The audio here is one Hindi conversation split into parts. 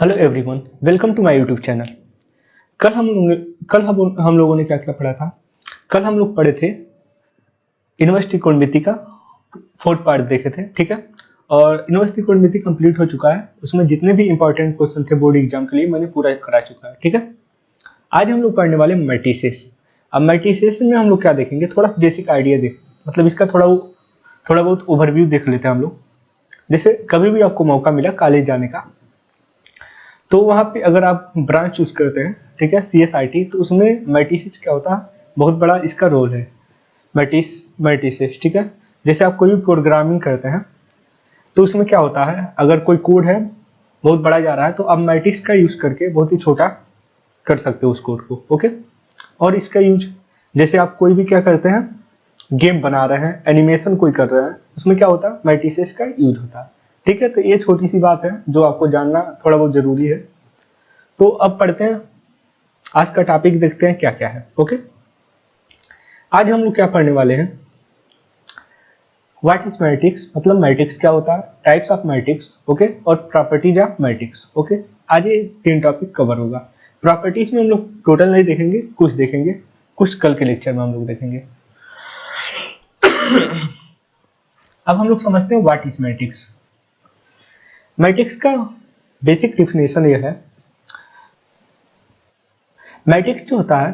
Hello everyone, welcome to my YouTube channel. कल हम लोगों ने क्या क्या पढ़ा था। कल हम लोग पढ़े थे यूनिवर्सिटी कोड का फोर्थ पार्ट देखे थे, ठीक है। और यूनिवर्सिटी कोड कंप्लीट हो चुका है। उसमें जितने भी इंपॉर्टेंट क्वेश्चन थे बोर्ड एग्जाम के लिए मैंने पूरा करा चुका है, ठीक है। आज हम लोग पढ़ने वाले मैट्रिसेस। अब मैट्रिसेस में हम लोग क्या देखेंगे, थोड़ा बेसिक आइडिया मतलब इसका थोड़ा बहुत ओवरव्यू देख लेते हैं हम लोग। जैसे कभी भी आपको मौका मिला कॉलेज जाने का, तो वहाँ पे अगर आप ब्रांच चूज करते हैं, ठीक है, CSIT, तो उसमें मैट्रिसेस क्या होता है, बहुत बड़ा इसका रोल है। मैट्रिसेस, ठीक है। जैसे आप कोई भी प्रोग्रामिंग करते हैं तो उसमें क्या होता है, अगर कोई कोड है बहुत बड़ा जा रहा है तो आप मैट्रिक्स का यूज करके बहुत ही छोटा कर सकते हो उस कोड को, ओके। और इसका यूज जैसे आप कोई भी क्या करते हैं, गेम बना रहे हैं, एनिमेशन कोई कर रहे हैं, उसमें क्या होता है, मैट्रिसेस का यूज होता है, ठीक है। तो ये छोटी सी बात है जो आपको जानना थोड़ा बहुत जरूरी है। तो अब पढ़ते हैं, आज का टॉपिक देखते हैं क्या क्या है, ओके। आज हम लोग क्या पढ़ने वाले हैं, व्हाट इज मैट्रिक्स, मतलब मैट्रिक्स क्या होता है, टाइप्स ऑफ मैट्रिक्स, ओके, और प्रॉपर्टीज ऑफ मैट्रिक्स, ओके। आज ये 3 टॉपिक कवर होगा। प्रॉपर्टीज में हम लोग टोटल नहीं देखेंगे, कुछ देखेंगे, कुछ कल के लेक्चर में हम लोग देखेंगे। अब हम लोग समझते हैं व्हाट इज मैट्रिक्स। मैट्रिक्स का बेसिक डिफिनेशन यह है, मैट्रिक्स जो होता है,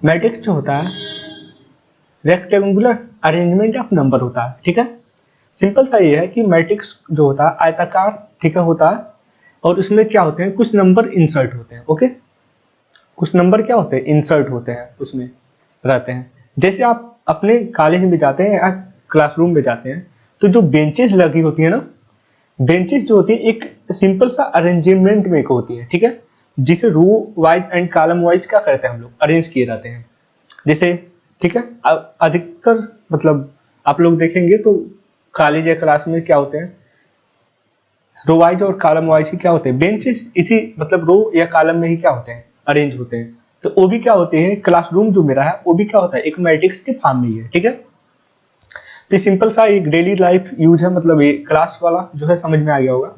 मैट्रिक्स जो होता है रेक्टेंगुलर अरेंजमेंट ऑफ नंबर होता है, ठीक है। सिंपल सा ये है कि मैट्रिक्स जो होता है आयताकार, ठीक है, होता है। और उसमें क्या होते हैं, कुछ नंबर इंसर्ट होते हैं, ओके। कुछ नंबर क्या होते हैं, इंसर्ट होते हैं, उसमें रहते हैं। जैसे आप अपने कॉलेज में जाते हैं या क्लासरूम में जाते हैं, तो जो बेंचेस लगी होती है ना, बेंचेस जो होती है एक सिंपल सा अरेंजमेंट में होती है, ठीक है, जिसे row wise and column wise क्या करते हैं हम लोग, अरेंज किए रहते हैं। जैसे, ठीक है, अधिकतर मतलब आप लोग देखेंगे तो कॉलेज या क्लास में क्या होते हैं, रो वाइज और कॉलम वाइज ही क्या होते हैं, बेंचेस इसी मतलब रो या कॉलम में ही क्या होते हैं, अरेंज होते हैं। तो वो भी क्या होते हैं, क्लासरूम जो मेरा है वो भी क्या होता है, एक मैट्रिक्स के फॉर्म में ही है, ठीक है। तो सिंपल सा एक डेली लाइफ यूज है, मतलब ये क्लास वाला जो है समझ में आ गया होगा।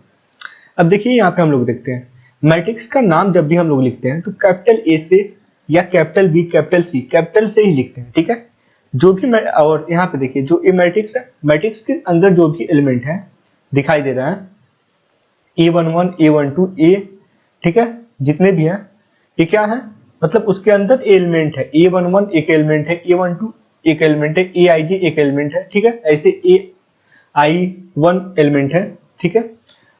अब देखिए यहाँ पे हम लोग देखते हैं, मैट्रिक्स का नाम जब भी हम लोग लिखते हैं तो कैपिटल ए से या capital B, capital C, capital से ही लिखते हैं, ठीक है। जो भी और यहाँ पे देखिए जो ये मैट्रिक्स है, मैट्रिक्स के अंदर जो भी एलिमेंट है दिखाई दे रहा है, A11, A12, A, ठीक है, जितने भी हैं ये क्या है, मतलब उसके अंदर एलिमेंट है। A11 एक एलिमेंट है, A12 एक एलिमेंट है, AIJ एक एलिमेंट है, ठीक है, ऐसे AI1 एलिमेंट है, ठीक है।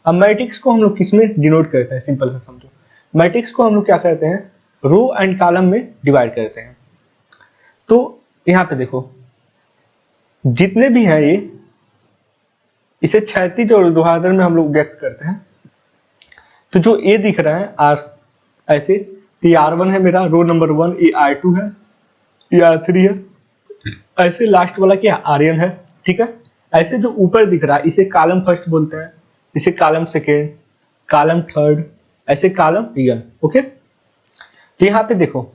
अब मैट्रिक्स को हम लोग किसमें डिनोट करते हैं, सिंपल सा समझो, मैट्रिक्स को हम लोग क्या करते हैं, रो एंड कॉलम में डिवाइड करते हैं। तो यहाँ पे देखो जितने भी हैं ये, इसे क्षैतिज और ऊर्ध्वाधर में हम लोग व्यक्त करते हैं। तो जो ए दिख रहा है आर, ऐसे, तो ये R1 है मेरा, रो नंबर 1, ये R2 है, ये R3 है, ऐसे लास्ट वाला क्या RN है, ठीक है। ऐसे जो ऊपर दिख रहा है इसे कॉलम फर्स्ट बोलते हैं, इसे कॉलम सेकेंड, कॉलम थर्ड, ऐसे कॉलम रियल, ओके। तो यहाँ पे देखो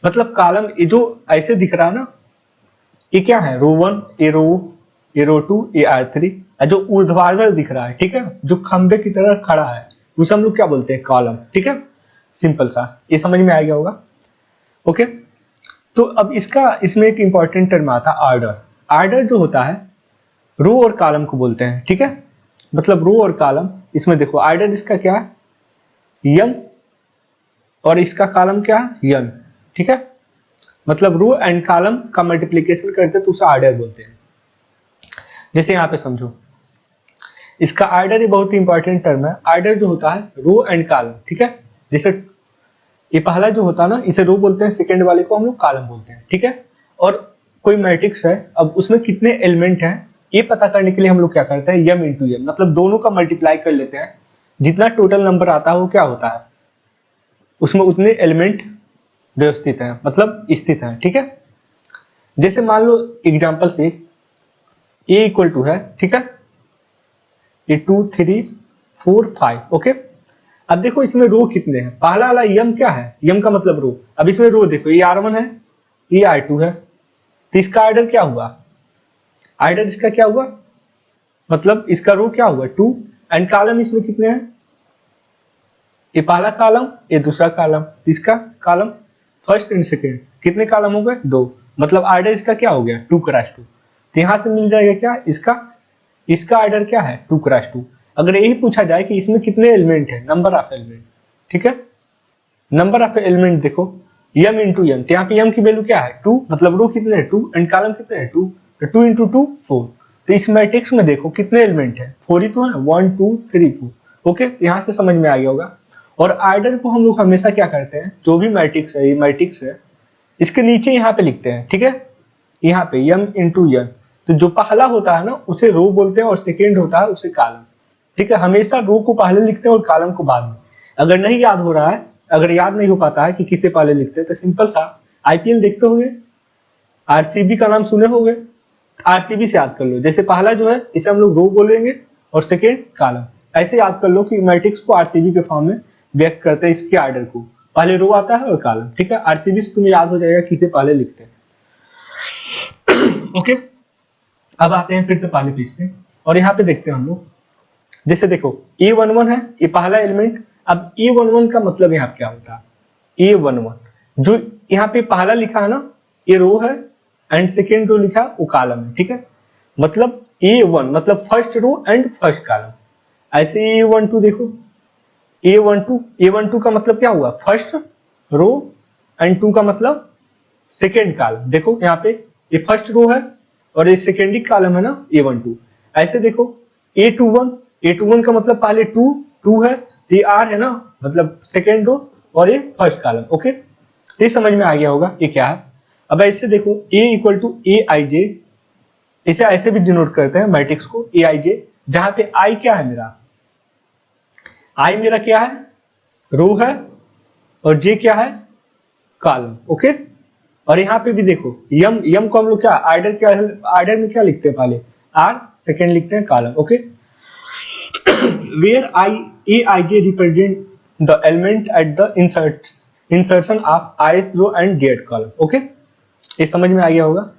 मतलब कॉलम जो ऐसे दिख रहा है ना, ये क्या है, रो 1, ये रो 2, ये R3, जो ऊर्ध्वाधर दिख रहा है, ठीक है, जो खंबे की तरह खड़ा है, उसे हम लोग क्या बोलते हैं, कॉलम, ठीक है। सिंपल सा ये समझ में आ गया होगा, ओके। तो अब इसमें एक इंपॉर्टेंट टर्म आता है ऑर्डर। ऑर्डर जो होता है रो और कॉलम को बोलते हैं, ठीक है, मतलब रो और कॉलम। इसमें देखो ऑर्डर इसका क्या है, यम, और इसका कॉलम क्या है, यन, ठीक है। मतलब रो एंड कॉलम का मल्टीप्लिकेशन करते तो उसे ऑर्डर बोलते हैं। जैसे यहाँ पे समझो, इसका ऑर्डर ये बहुत ही इंपॉर्टेंट टर्म है। ऑर्डर जो होता है रो एंड कॉलम, ठीक है। जैसे ये पहला जो होता है ना, इसे रो बोलते हैं, सेकंड वाले को हम लोग कॉलम बोलते हैं, ठीक है। और कोई मैट्रिक्स है, अब उसमें कितने एलिमेंट हैं ये पता करने के लिए हम लोग क्या करते हैं, यम इंटू यम, मतलब दोनों का मल्टीप्लाई कर लेते हैं। जितना टोटल नंबर आता है वो क्या होता है, उसमें उतने एलिमेंट व्यवस्थित हैं, मतलब स्थित हैं, ठीक है। जैसे मान लो एग्जाम्पल से ए इक्वल टू है, ठीक है, ये 2, 3, 4, 5, ओके। अब देखो इसमें रो कितने हैं, पहला वाला यम क्या है, यम का मतलब रो। अब इसमें रो देखो, ये R1 है, ये R2 है, तो इसका ऑर्डर क्या हुआ, ऑर्डर इसका क्या हुआ, मतलब इसका रो क्या हुआ 2 एंड कॉलम इसमें कितने हैं, ये पहला कॉलम ये दूसरा कॉलम, इसका कॉलम फर्स्ट एंड सेकेंड, कितने कॉलम हो गए 2, मतलब आर्डर इसका क्या हो गया 2 क्रॉस 2। तो यहाँ से मिल जाएगा क्या इसका आर्डर क्या है 2 क्रॉस 2। अगर यही पूछा जाए कि इसमें कितने एलिमेंट है, नंबर ऑफ एलिमेंट, ठीक है, नंबर ऑफ एलिमेंट देखो m इंटू एम, तो यहाँ पे m की वैल्यू क्या है 2, मतलब रो कितने हैं 2 एंड कॉलम कितने हैं 2, तो 2 इंटू 2 4। तो इस मैट्रिक्स में देखो कितने एलिमेंट है 4 ही तो है, 1 2 3 4। ओके, यहाँ से समझ में आ गया होगा। और आर्डर को हम लोग हमेशा क्या करते हैं, जो भी मैट्रिक्स है, ये मैट्रिक्स है, इसके नीचे यहाँ पे लिखते हैं, ठीक है, यहाँ पे m इंटू एन। तो जो पहला होता है ना उसे रो बोलते हैं और सेकेंड होता है उसे कॉलम, ठीक है। हमेशा रो को पहले लिखते हैं और कॉलम को बाद में। अगर नहीं याद हो रहा है, अगर याद नहीं हो पाता है कि किसे पहले लिखते हैं, तो सिंपल सा आईपीएल देखते होंगे, आरसीबी का नाम सुने होंगे, आरसीबी से याद कर लो। जैसे पहला जो है इसे हम लोग रो बोलेंगे और सेकेंड कॉलम, ऐसे याद कर लो कि मैट्रिक्स को आरसीबी के फॉर्म में व्यक्त करते हैं। इसके आर्डर को पहले रो आता है और कॉलम, ठीक है। आरसीबी से तुम्हें याद हो जाएगा किसे पहले लिखते हैं। ओके, अब आते हैं फिर से पहले पेज पे और यहाँ पे देखते हैं हम लोग। जैसे देखो A11 है, ये पहला एलिमेंट। अब A11 का मतलब यहाँ क्या होता है, A11 जो यहाँ पे पहला लिखा है ना, ये रो है एंड सेकेंड रो लिखा वो कॉलम है, ठीक है। मतलब A1 मतलब first row and first column. ऐसे A12 देखो, A12 का मतलब क्या हुआ, फर्स्ट रो एंड 2 का मतलब सेकेंड कॉलम। देखो यहाँ पे ये फर्स्ट रो है और ये सेकेंडरी कॉलम है ना A12। ऐसे देखो A21 का मतलब पहले 2 है, तो ये R है ना, मतलब सेकेंड रो और ये फर्स्ट कॉलम। ओके, ये समझ में आ गया होगा ये क्या है। अब ऐसे देखो A इक्वल टू AIJ, इसे ऐसे भी डिनोट करते हैं मैट्रिक्स को AIJ, जहां पे I क्या है मेरा, I मेरा क्या है रो है और J क्या है कॉलम। ओके, और यहाँ पे भी देखो यम को हम लोग क्या आर्डर में क्या लिखते हैं, पहले R सेकेंड लिखते हैं column. Okay, where AIJ represent the element at the insertion of ith row and jth column। Okay, ये समझ में आ गया होगा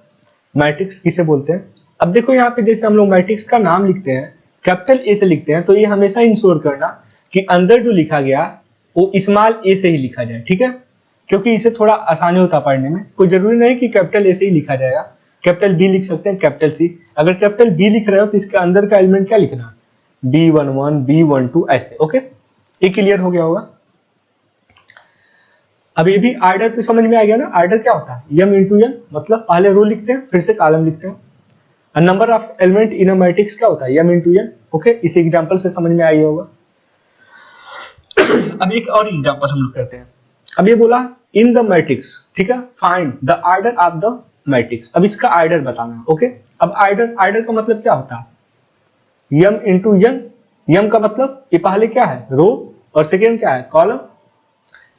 मैट्रिक्स किसे बोलते हैं। अब देखो यहाँ पे जैसे हम लोग मैट्रिक्स का नाम लिखते हैं कैपिटल ए से लिखते हैं, तो ये हमेशा इंश्योर करना कि अंदर जो लिखा गया वो स्मॉल ए से ही लिखा जाए, ठीक है, क्योंकि इसे थोड़ा आसानी होता पढ़ने में। कोई जरूरी नहीं कि कैपिटल ए से ही लिखा जाएगा, कैपिटल बी लिख सकते हैं, कैपिटल सी। अगर कैपिटल बी लिख रहे हो तो इसके अंदर का एलिमेंट क्या लिखना, B11 B12 ऐसे। ओके, ये क्लियर हो गया होगा। अब ये भी आर्डर तो समझ में आ गया ना, आर्डर क्या होता है m इंटू n, मतलब पहले रो लिखते हैं फिर से कॉलम लिखते हैं। Number of element in a matrix क्या होता है m इंटू n। ओके, इस एग्जांपल से समझ में आ गया होगा। अब एक और एग्जांपल हम लोग करते हैं। अब ये बोला इन द मैट्रिक्स, ठीक है, find the order of the matrix. अब इसका आर्डर बताना। ओके, अब आर्डर का मतलब क्या होता है m इंटू n। m का मतलब ये पहले क्या है रो और सेकेंड क्या है कॉलम।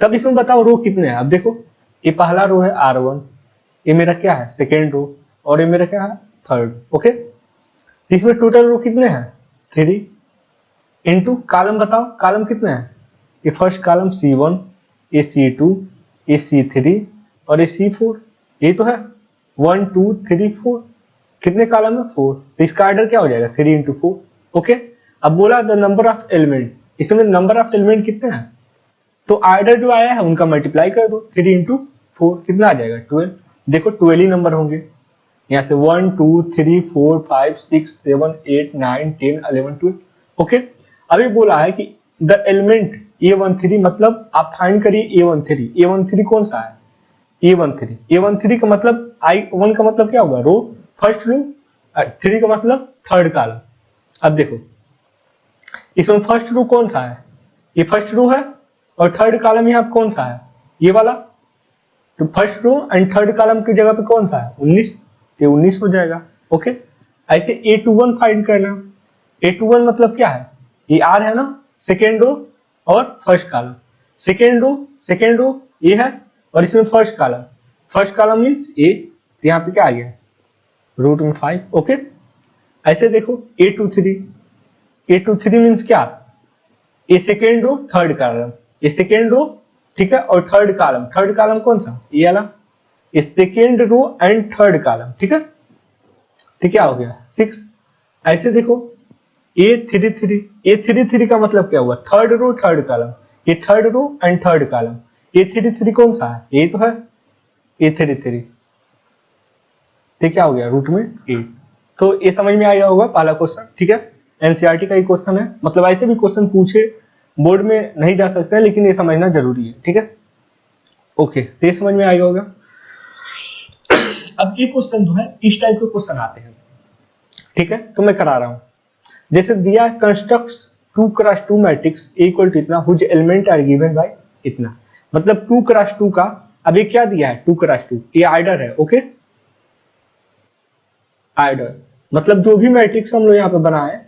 तब इसमें बताओ रो कितने हैं। अब देखो ये पहला रो है R1, ये मेरा क्या है सेकेंड रो और ये मेरा क्या है थर्ड। ओके, तो इसमें टोटल रो कितने हैं 3 इंटू कॉलम बताओ कॉलम कितने हैं, ये फर्स्ट कॉलम C1, ये C2, ये C3 और ये C4। ये तो है 1 2 3 4, कितने कॉलम है 4, तो इसका आर्डर क्या हो जाएगा 3 इंटू 4। ओके, अब बोला द नंबर ऑफ एलिमेंट, इसमें नंबर ऑफ एलिमेंट कितने हैं, तो आर्डर जो आया है उनका मल्टीप्लाई कर दो 3 इंटू 4, कितना आ जाएगा 12। देखो 12 ही नंबर होंगे यहाँ से 1 2 3 4 5 6 7 8 9 10 11 12। ओके, अभी बोला है कि द एलिमेंट A13, मतलब आप फाइंड करिए A13 कौन सा है A13 का मतलब I1 का मतलब क्या होगा रो फर्स्ट रो, 3 का मतलब थर्ड कॉलम। अब देखो इसमें फर्स्ट रो कौन सा है, ये फर्स्ट रो है और थर्ड कॉलम यहाँ कौन सा है ये वाला, तो first row and third column की जगह पे कौन सा है 19, तो 19 हो जाएगा। ओके, ऐसे A21 फाइंड करना। A21 मतलब क्या है, ये R है ना सेकेंड रो और फर्स्ट कॉलम, सेकेंड रो ये है और इसमें फर्स्ट कॉलम मीन्स A, तो यहाँ पे क्या आ गया रूट में 5। ओके, ऐसे देखो A23 मीन्स क्या, ये सेकेंड रो थर्ड कॉलम, ये सेकेंड रो ठीक है, और थर्ड कॉलम कौन सा ये वाला, second row and third column, ठीक है, तो क्या हो गया 6। ऐसे देखो A33 का मतलब क्या हुआ, थर्ड रो थर्ड कॉलम, ये third row and third column. A33 कौन सा है, ये तो है A33, तो क्या हो गया रूट में 8। तो ये समझ में आया होगा पहला क्वेश्चन, ठीक है। एनसीईआरटी का ही क्वेश्चन है, मतलब ऐसे भी क्वेश्चन पूछे बोर्ड में नहीं जा सकते हैं, लेकिन ये समझना जरूरी है, ठीक है। ओके, तो ये समझ में आया होगा। अब ये क्वेश्चन जो है इस टाइप के क्वेश्चन आते हैं, ठीक है, तो मैं करा रहा हूं। जैसे दिया construct 2x2 matrix equal to इतना whose element are given by इतना, मतलब 2x2 का, अब ये क्या दिया है 2x2, ये आर्डर है, ओके। आर्डर मतलब जो भी मैट्रिक्स हम लोग यहाँ पे बनाए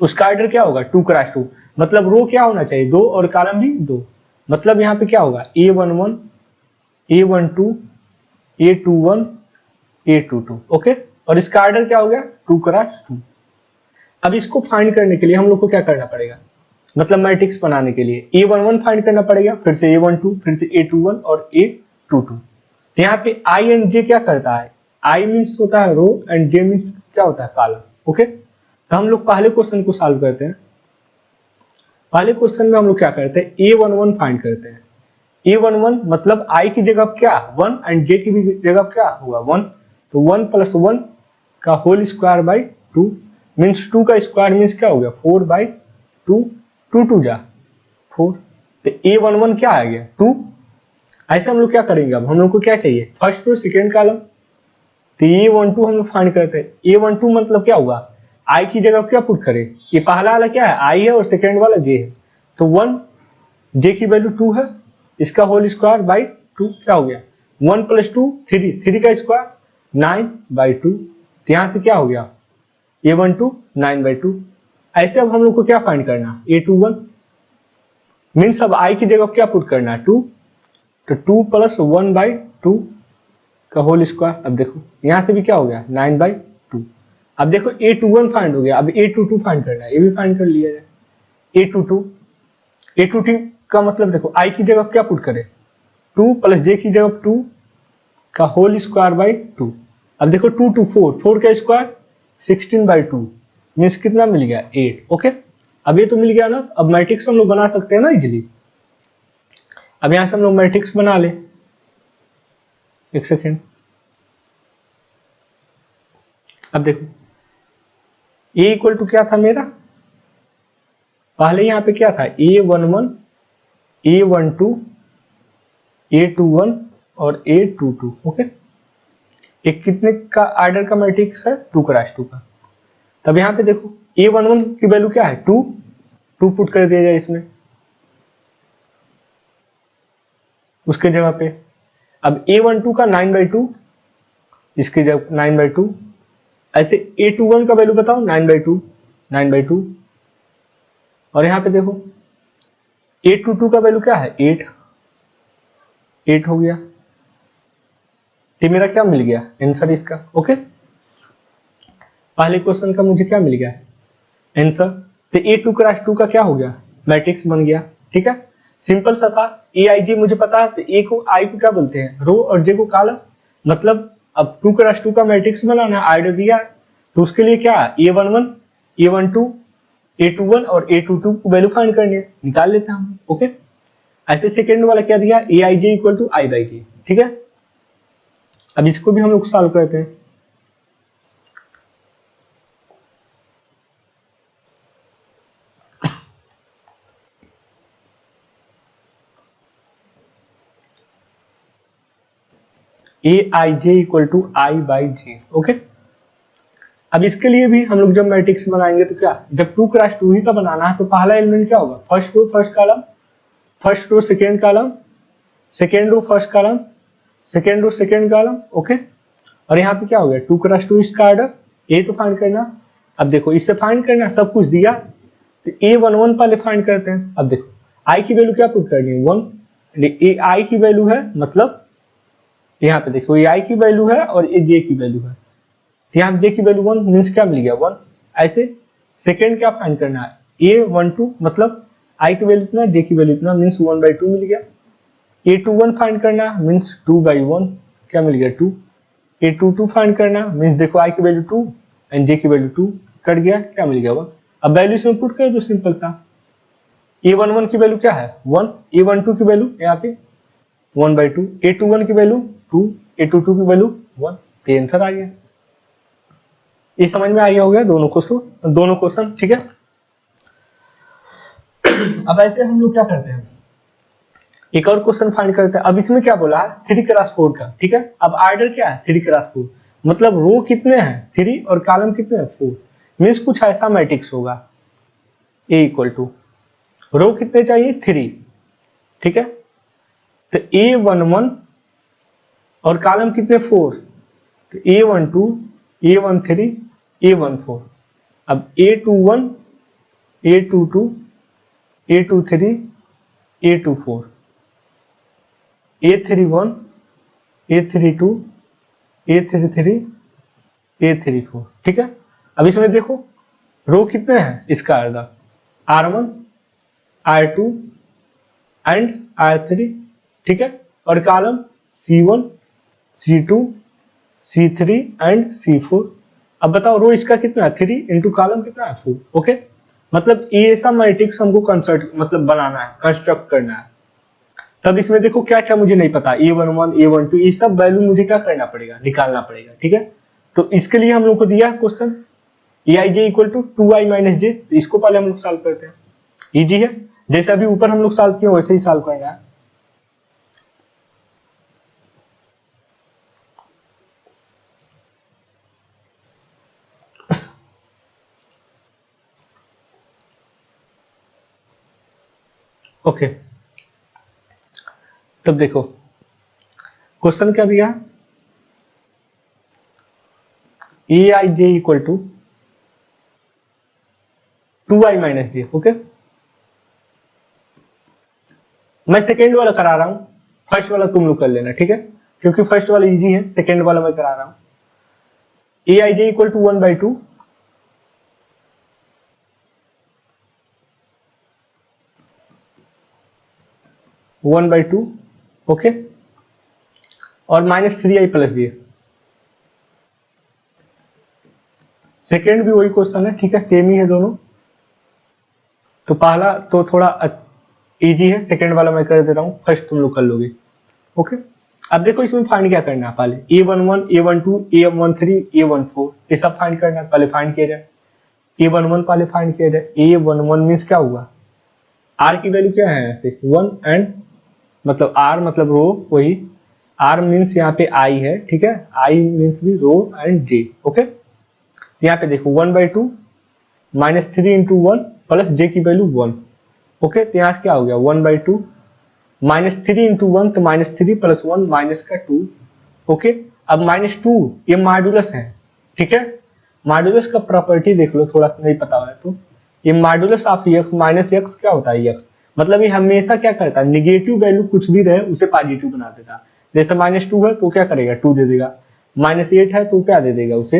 उसका आर्डर क्या होगा 2x2, मतलब रो क्या होना चाहिए 2 और कॉलम भी 2, मतलब यहाँ पे क्या होगा A11 A12 A21 A22, okay. और इसका आर्डर क्या हो गया 2x2। अब इसको फाइंड करने के लिए हम लोग को क्या करना पड़ेगा, मतलब मैट्रिक्स बनाने के लिए A11 फाइंड करना पड़ेगा, फिर से A12, फिर से A21 और A22। तो यहाँ पे I एंड J क्या करता है, I मीन्स होता है रो एंड J मीन्स क्या होता है कॉलम, ओके। तो हम लोग पहले क्वेश्चन को सॉल्व करते हैं। पहले क्वेश्चन में हम लोग क्या करते हैं A11 फाइंड करते हैं। A11 मतलब I की जगह क्या 1 एंड J की भी जगह क्या हुआ 1, तो 1 + 1 का होल स्क्वायर बाई 2 मीन्स 2 का स्क्वायर मीन्स क्या हो गया 4/2, 2 2 जा 4, तो A11 क्या आ गया 2। ऐसे हम लोग क्या करेंगे, अब हम लोग को क्या चाहिए फर्स्ट और सेकेंड कॉलम, तो A12 हम लोग फाइंड करते हैं। A12 मतलब क्या हुआ I की जगह क्या पुट करें, ये पहला वाला क्या है I है और सेकेंड वाला J है, तो 1 J की वैल्यू 2 है, इसका होल स्क्वायर बाई 2 क्या हो गया 1 + 2 3, 3 का स्क्वायर 9/2, तो यहाँ से क्या हो गया A12 9/2। ऐसे अब हम लोग को क्या फाइंड करना A21 मीन्स अब I की जगह क्या पुट करना है 2, तो 2 + 1/2 का होल स्क्वायर। अब देखो यहाँ से भी क्या हो गया 9/2। अब देखो A21 फाइंड हो गया, अब A22 फाइंड करना है, ये भी फाइंड कर लिया जाए। A22 का मतलब देखो I की जगह क्या पुट करें 2 + J की जगह 2 का होल स्क्वायर बाई 2। अब देखो 2 2 4, 4 का स्क्वायर 16/2 मीन्स कितना मिल गया 8, ओके। अब ये तो मिल गया ना, अब मैट्रिक्स हम लोग बना सकते हैं ना इजिली। अब यहां से हम लोग मैट्रिक्स बना ले, एक सेकेंड। अब देखो A इक्वल टू क्या था मेरा, पहले यहाँ पे क्या था A11 A12 A21 और A22, ओके। एक कितने का आर्डर का मैट्रिक्स है 2x2 का। तब यहाँ पे देखो A11 की वैल्यू क्या है 2 पुट कर दिया जाए इसमें उसके जगह पे। अब A12 का 9/2 इसके जगह 9/2, ऐसे A21 का वैल्यू बताओ 9/2 और यहाँ पे देखो A22 का वैल्यू क्या है 8 हो गया। तो मेरा क्या मिल गया आंसर इसका, ओके। पहले क्वेश्चन का मुझे क्या मिल गया आंसर, तो A2x2 का क्या हो गया मैट्रिक्स बन गया, ठीक है। सिंपल सा था। AIJ मुझे पता है, तो A को I को क्या बोलते हैं रो और J को कॉलम, मतलब अब 2x2 का मैट्रिक्स बनाना है, आर्डर दिया है, तो उसके लिए क्या A11 A12 A21 और A22 को वैल्यू फाइंड करनी है, निकाल लेते हैं हम, ओके। ऐसे सेकेंड वाला क्या दिया AIJ इक्वल टू I/J, ठीक है। अब इसको भी हम लोग सॉल्व करते हैं। AIJ equal to I/J, okay. अब इसके लिए भी हम लोग जब मैट्रिक्स बनाएंगे तो क्या, जब 2x2 ही का बनाना है तो पहला एलिमेंट क्या होगा first row first column, first row second column, second row first column, second row second column, okay. और यहाँ पे क्या हो गया 2x2 इसका ऑर्डर, ये तो फाइंड करना। अब देखो इससे फाइंड करना, सब कुछ दिया, तो A11 पहले फाइंड करते हैं। अब देखो I की वैल्यू क्या पुट करनी है 1, I की वैल्यू है, मतलब यहाँ पे देखो ये I की वैल्यू है और ये J की वैल्यू है, तो यहाँ J की वैल्यू 1 मीन्स क्या मिल गया 1। ऐसे सेकेंड क्या फाइंड करना है A12 मतलब I की वैल्यू इतना J की वैल्यू इतना मीन्स 1/2 मिल गया। A21 फाइंड करना मीन्स 2/1 क्या मिल गया 2। A22 फाइंड करना मीन्स देखो I की वैल्यू 2 एंड J की वैल्यू 2, कट गया, क्या मिल गया 1। अब वैल्यू इसमें पुट कर दो सिंपल सा, a11 की वैल्यू क्या है 1, a12 की वैल्यू यहाँ पे 1/2, a21 की वैल्यू 2, a22 की वैल्यू 1, तो आंसर आ गया। ये समझ में आ गया हो गया दोनों क्वेश्चन, ठीक है। अब ऐसे हम लोग क्या करते हैं, एक और क्वेश्चन फाइंड करते हैं। अब इसमें क्या बोला है 3x4 का, ठीक है। अब आर्डर क्या है 3x4, मतलब रो कितने हैं 3 और कॉलम कितने हैं 4, मीन्स कुछ ऐसा मैट्रिक्स होगा A इक्वल टू रो कितने चाहिए 3, ठीक है। तो A11 और कॉलम कितने 4, तो A12, A13, A14। अब A21, A22, A23, A24, A31, A32, A33, A34, ठीक है। अब इसमें देखो रो कितने हैं इसका order R1, R2 and R3, ठीक है, और column C1, C2, C3 and C4। अब बताओ रो इसका कितना है 3 इंटू कॉलम कितना है 4, ओके। मतलब ये ऐसा मैट्रिक्स हमको बनाना है, कंस्ट्रक्ट करना है। तब इसमें देखो क्या क्या मुझे नहीं पता, A11, A12 ये सब वैल्यू मुझे क्या करना पड़ेगा, निकालना पड़ेगा, ठीक है। तो इसके लिए हम लोग को दिया question Aij equal to 2i minus j, तो इसको पहले हम लोग सॉल्व करते हैं, इजी है, जैसे अभी ऊपर हम लोग सॉल्व किए वैसे ही सॉल्व करना है। ओके तब देखो क्वेश्चन क्या दिया, Aij equal to 2i minus j, okay. मैं सेकेंड वाला करा रहा हूं, फर्स्ट वाला तुम लोग कर लेना, ठीक है, क्योंकि फर्स्ट वाला इजी है, सेकेंड वाला मैं करा रहा हूं। Aij इक्वल टू 1/2 1/2, ओके, और -3i प्लस जे। सेकेंड भी वही क्वेश्चन है, ठीक है, सेम ही है दोनों। तो पहला तो थोड़ा इजी है, सेकेंड वाला मैं कर दे रहा हूँ, फर्स्ट तुम लोग कर लोगे, ओके। अब देखो इसमें फाइंड क्या करना है, पहले A11, A12, A13, A14 ये सब फाइंड करना है, पहले फाइंड किया जाए। A11 पहले फाइंड किया जाए, A11 मीन्स क्या हुआ, R की वैल्यू क्या है ऐसे 1 एंड मतलब R मतलब रो, वही R मीन्स यहाँ पे I है, ठीक है, I मीन्स भी रो एंड J, ओके। तो यहाँ पे देखो 1/2 -3 इंटू 1 प्लस J की वैल्यू 1, ओके। तो यहाँ से क्या हो गया 1/2 -3 इंटू 1, तो -3 प्लस 1 माइनस का 2, ओके। अब -2 ये मॉड्यूलस है, ठीक है, मॉड्यूलस का प्रॉपर्टी देख लो, थोड़ा सा नहीं पता है तो ये modulus of x minus x क्या होता है x, मतलब ये हमेशा क्या करता है, निगेटिव वैल्यू कुछ भी रहे उसे पॉजिटिव बना देता है। जैसे -2 है तो क्या करेगा 2 दे देगा, -8 है तो क्या दे देगा उसे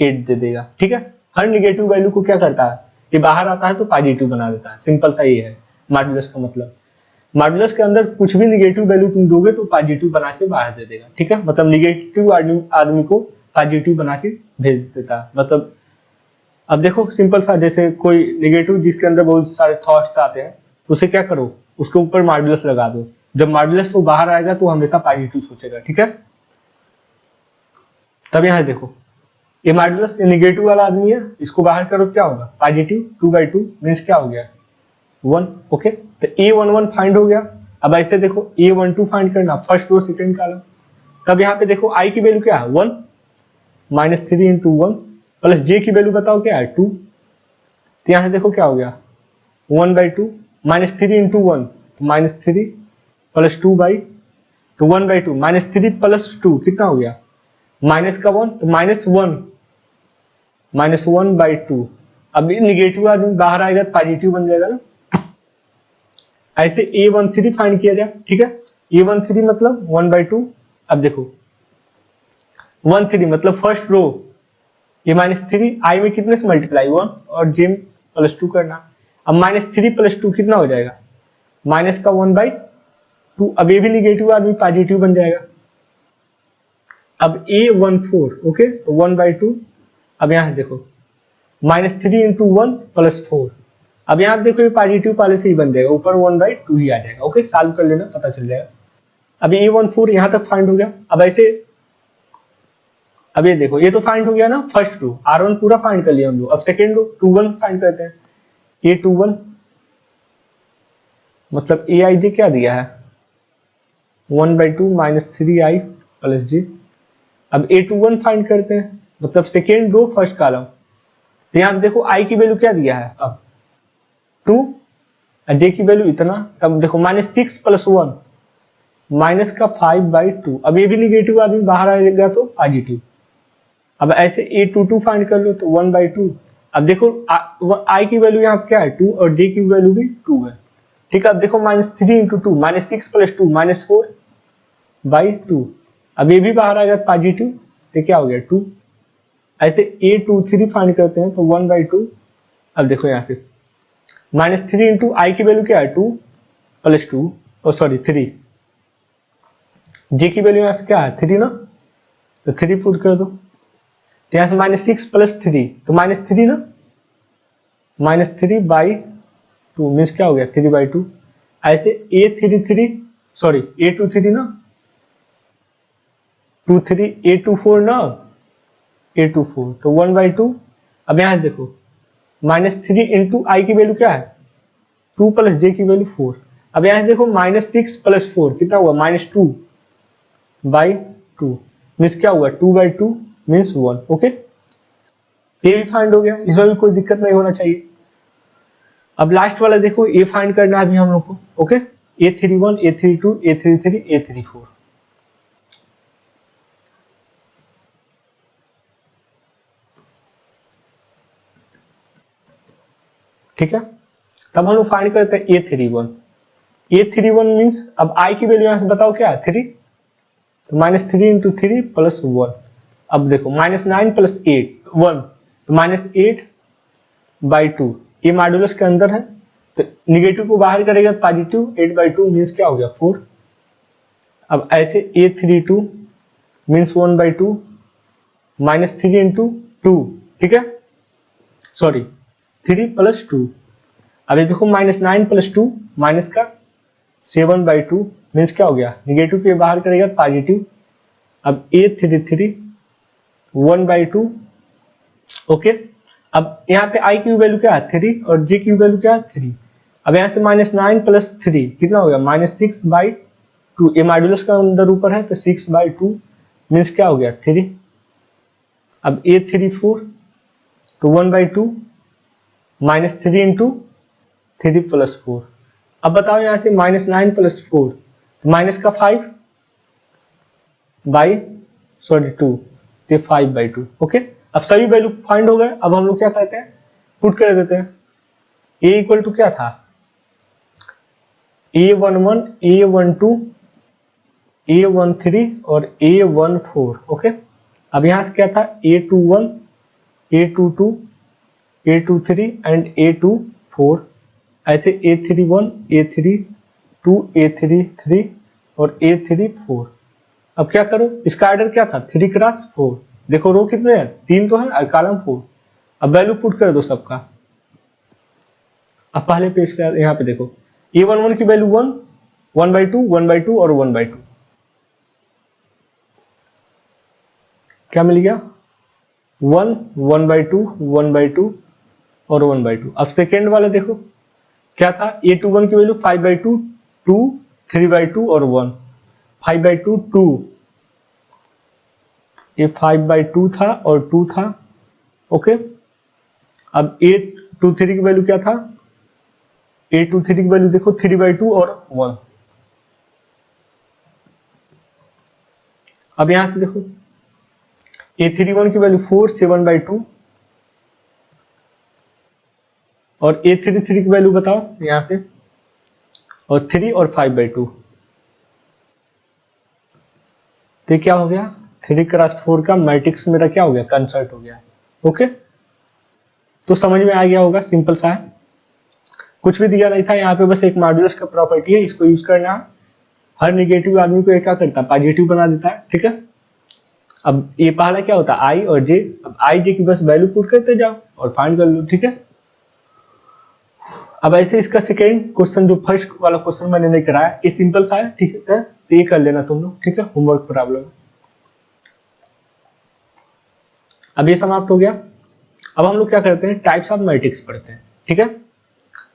8 दे देगा, ठीक है। हर निगेटिव वैल्यू को क्या करता है, ये बाहर आता है तो पॉजिटिव बना देता है, सिंपल सा ये है मॉड्यूलस का मतलब। मॉड्यूलस के अंदर कुछ भी निगेटिव वैल्यू तुम दोगे तो पॉजिटिव बना के बाहर दे देगा, ठीक है, मतलब निगेटिव आदमी को पॉजिटिव बना के भेज देता है, मतलब। अब देखो सिंपल सा, जैसे कोई निगेटिव जिसके अंदर बहुत सारे थॉट्स आते हैं, उसे क्या करो, उसके ऊपर मॉड्यूलस लगा दो, जब मॉड्यूलस वो बाहर आएगा तो हमेशा पॉजिटिव सोचेगा, ठीक है। तब यहाँ देखो ये मॉड्यूलस निगेटिव वाला आदमी है, इसको बाहर करो क्या होगा पॉजिटिव, 2/2 मीन्स क्या हो गया 1, ओके। तो A11 फाइंड हो गया। अब ऐसे देखो A12 फाइंड करना, फर्स्ट रो सेकंड कॉलम। तब यहाँ पे देखो I की वैल्यू क्या है 1, -3 इंटू 1 प्लस J की वैल्यू बताओ क्या है 2। तो यहाँ से देखो क्या हो गया 1/2 -3 इंटू 1 तो -3 प्लस 2 तो 1/2 -3 प्लस 2 कितना हो गया माइनस का 1 तो -1/2। अब निगेटिव आदमी बाहर आएगा पॉजिटिव बन जाएगा ना। ऐसे A13 फाइंड किया जाए, ठीक है, A13 मतलब 1/2। अब देखो 13 मतलब फर्स्ट रो, ये -3 I में कितने से मल्टीप्लाई 1 और J प्लस 2 करना। अब -3 प्लस 2 कितना हो जाएगा माइनस का 1/2। अब ये भी निगेटिव आदमी पॉजिटिव बन जाएगा। अब A14 ओके तो 1/2। अब यहाँ देखो -3 इंटू 1 प्लस 4। अब यहाँ पे देखो ये पॉजिटिव पहले से ही बन जाएगा, ऊपर 1/2 ही आ जाएगा। ओके, सॉल्व कर लेना, पता चल जाएगा। अब ये 1 4 यहाँ तक फाइंड हो गया। अब ऐसे अब ये देखो, ये तो फाइंड हो गया ना फर्स्ट रो, R1 पूरा फाइंड कर लिया हम लोग। अब सेकेंड रो 2 1 फाइंड करते हैं। ये 2 1 मतलब aij क्या दिया है 1/2 -3i प्लस j। अब a21 फाइंड करते हैं, मतलब सेकेंड रो फर्स्ट कॉलम। तो यहाँ देखो i की वैल्यू क्या दिया है अब 2, j की वैल्यू इतना। तब देखो -6 + 1 माइनस का 5/2। अब ये भी निगेटिव आदमी बाहर आएगा तो पॉजिटिव। अब ऐसे a22 फाइंड कर लो तो 1/2। अब देखो i की वैल्यू यहाँ क्या है 2 और j की वैल्यू भी 2 है। ठीक है, अब देखो -3 इंटू 2 -6 + 2 -4/2। अब ये भी बाहर आएगा पॉजिटिव, तो क्या हो गया 2। ऐसे a23 फाइंड करते हैं तो 1/2। अब देखो यहाँ से -3 इंटू i की वैल्यू क्या है 2 + 2 और सॉरी 3, j की वैल्यू यहाँ से क्या है 3 ना, तो 3 पुट कर दो। तो यहाँ से -6 + 3 तो -3 ना, -3/2 मीन्स क्या हो गया 3/2। ऐसे a33 सॉरी a23 ना 23 a24 ना a24 तो 1/2। अब यहाँ देखो -3 इंटू i की वैल्यू क्या है 2 + j की वैल्यू 4। अब यहाँ देखो -6 + 4 कितना हुआ -2/2 मीन्स क्या हुआ 2/2 मीन्स 1। ओके, ये भी फाइंड हो गया, इसमें भी कोई दिक्कत नहीं होना चाहिए। अब लास्ट वाला देखो, ये फाइंड करना है अभी हम लोग को। Okay, a31 a32 a33 a34। ठीक है, तब हम लोग फाइंड करते हैं a31 मीन्स अब i की वैल्यू यहां से बताओ क्या है 3, तो -3 इंटू 3 + 1। अब देखो -9 + 8 1 तो -8/2। ये मॉड्यूलस के अंदर है तो निगेटिव को बाहर करेगा पॉजिटिव 8/2 मीन्स क्या हो गया 4। अब ऐसे a32 मीन्स 1/2 -3 इंटू 2। ठीक है, सॉरी 3 + 2। अब ये देखो -9 + 2 माइनस का 7/2 मीन्स क्या हो गया निगेटिव के बाहर करेगा पॉजिटिव। अब a33 1/2। ओके, अब यहाँ पे i की वैल्यू क्या है 3 और j की वैल्यू क्या है 3। अब यहाँ से -9 + 3 कितना हो गया -6/2। ये मॉड्यूलस का अंदर ऊपर है तो 6/2 मीन्स क्या हो गया 3। अब a34 तो 1/2 -3 इंटू 3 + 4। अब बताओ यहाँ से -9 + 4 तो माइनस का 5/2 तो 5/2। ओके, अब सभी वैल्यू फाइंड हो गए। अब हम लोग क्या करते हैं पुट कर देते हैं। a = क्या था a11 a12 a13 और a14। ओके, अब यहाँ से क्या था a21 a22 a23 and a24। ऐसे a31 a32 a33 और a34। अब क्या करो, इसका ऑर्डर क्या था 3 × 4। देखो रो कितने हैं 3 तो है और कॉलम 4। अब वैल्यू पुट कर दो सबका। अब पहले पेज का यहाँ पे देखो a11 की वैल्यू 1 1/2 1/2 और 1/2 क्या मिल गया 1 1/2 1/2 और 1/2। अब सेकेंड वाले देखो क्या था a21 की वैल्यू 5/2 2 3/2 और 1 5/2 2 ये 5/2 था और 2 था। ओके, अब a23 की वैल्यू क्या था a23 की वैल्यू देखो 3/2 और 1। अब यहां से देखो a31 की वैल्यू 4 7/2 और a33 की वैल्यू बताओ यहां से और 3 और 5/2। तो क्या हो गया 3 × 4 का मैट्रिक्स मेरा क्या हो गया कंसर्ट हो गया। ओके, तो समझ में आ गया होगा, सिंपल सा है, कुछ भी दिया नहीं था यहाँ पे, बस एक मॉड्यूलस का प्रॉपर्टी है, इसको यूज करना है। हर निगेटिव आदमी को क्या करता है पॉजिटिव बना देता है। ठीक है, अब ये पहला क्या होता है आई और जे, अब आई जे की बस वैल्यू पुट करते जाओ और फाइंड कर लो, ठीक है। अब ऐसे इसका सेकेंड क्वेश्चन जो फर्स्ट वाला क्वेश्चन मैंने नहीं कराया, ये सिंपल सा है, ठीक है, तो ये कर लेना तुम लोग, ठीक है, होमवर्क प्रॉब्लम। अब ये समाप्त हो गया। अब हम लोग क्या करते हैं, टाइप्स ऑफ मैट्रिक्स पढ़ते हैं, ठीक है।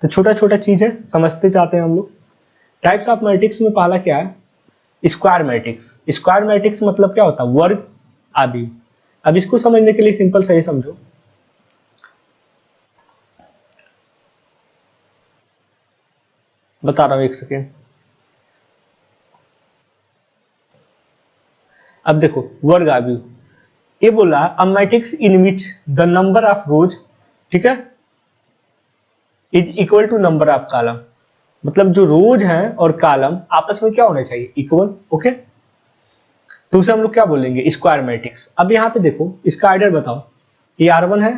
तो छोटा छोटा चीज है, समझते जाते हैं हम लोग। टाइप्स ऑफ मैट्रिक्स में पहला क्या है, स्क्वायर मैट्रिक्स। स्क्वायर मैट्रिक्स मतलब क्या होता है, वर्ग आदि। अब इसको समझने के लिए सिंपल सही समझो, बता रहा हूं, एक सेकेंड। अब देखो वर्ग आव्यूह, ये बोला a matrix in which the number of rows, ठीक है, is equal to number of column. मतलब जो रोज है और कॉलम आपस में क्या होना चाहिए, इक्वल, ओके। तो उसे हम लोग क्या बोलेंगे, स्क्वायर मैट्रिक्स। अब यहाँ पे देखो इसका आर्डर बताओ, ये R1 है,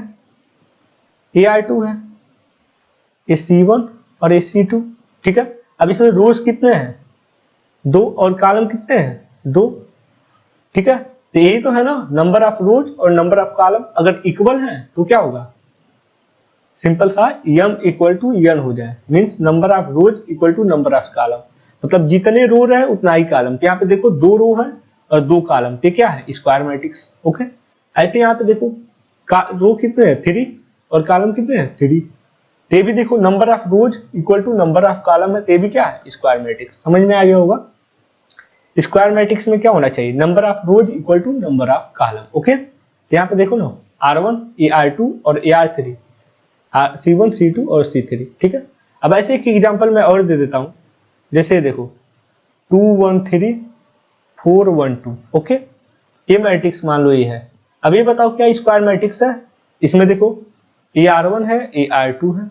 ये R2 है, ये C1 और ये C2, ठीक है। अब इसमें रोज कितने हैं, 2, और कॉलम कितने हैं, 2, ठीक है। तो यही तो है ना, नंबर ऑफ रोज और नंबर ऑफ कॉलम अगर इक्वल है तो क्या होगा, सिंपल सा m इक्वल टू n हो जाए, means number of rows equal to number of column. मतलब जितने रो रहे उतना ही कॉलम। तो यहाँ पे देखो 2 रो है और 2 कॉलम, तो क्या है, स्क्वायर मैट्रिक्स, ओके। ऐसे यहाँ पे देखो रो कितने हैं, 3, और कॉलम कितने हैं, 3। ते भी देखो number of rows equal to number of column है, ते भी क्या है, स्क्वायर मैट्रिक्स। समझ में आ गया होगा। स्क्वायर मैट्रिक्स में क्या होना चाहिए, number of rows equal to number of column, okay. तो यहाँ पे देखो ना, R1, ये R2 और ये R3, C1, C2 और C3, ठीक है। अब ऐसे एक एग्जांपल मैं और दे देता हूं, जैसे देखो 2 1 3 4 1 2, ओके। ये मैट्रिक्स मान लो ये है। अब ये बताओ क्या स्क्वायर मैट्रिक्स है, इसमें देखो ये R1 है, ये R2 है,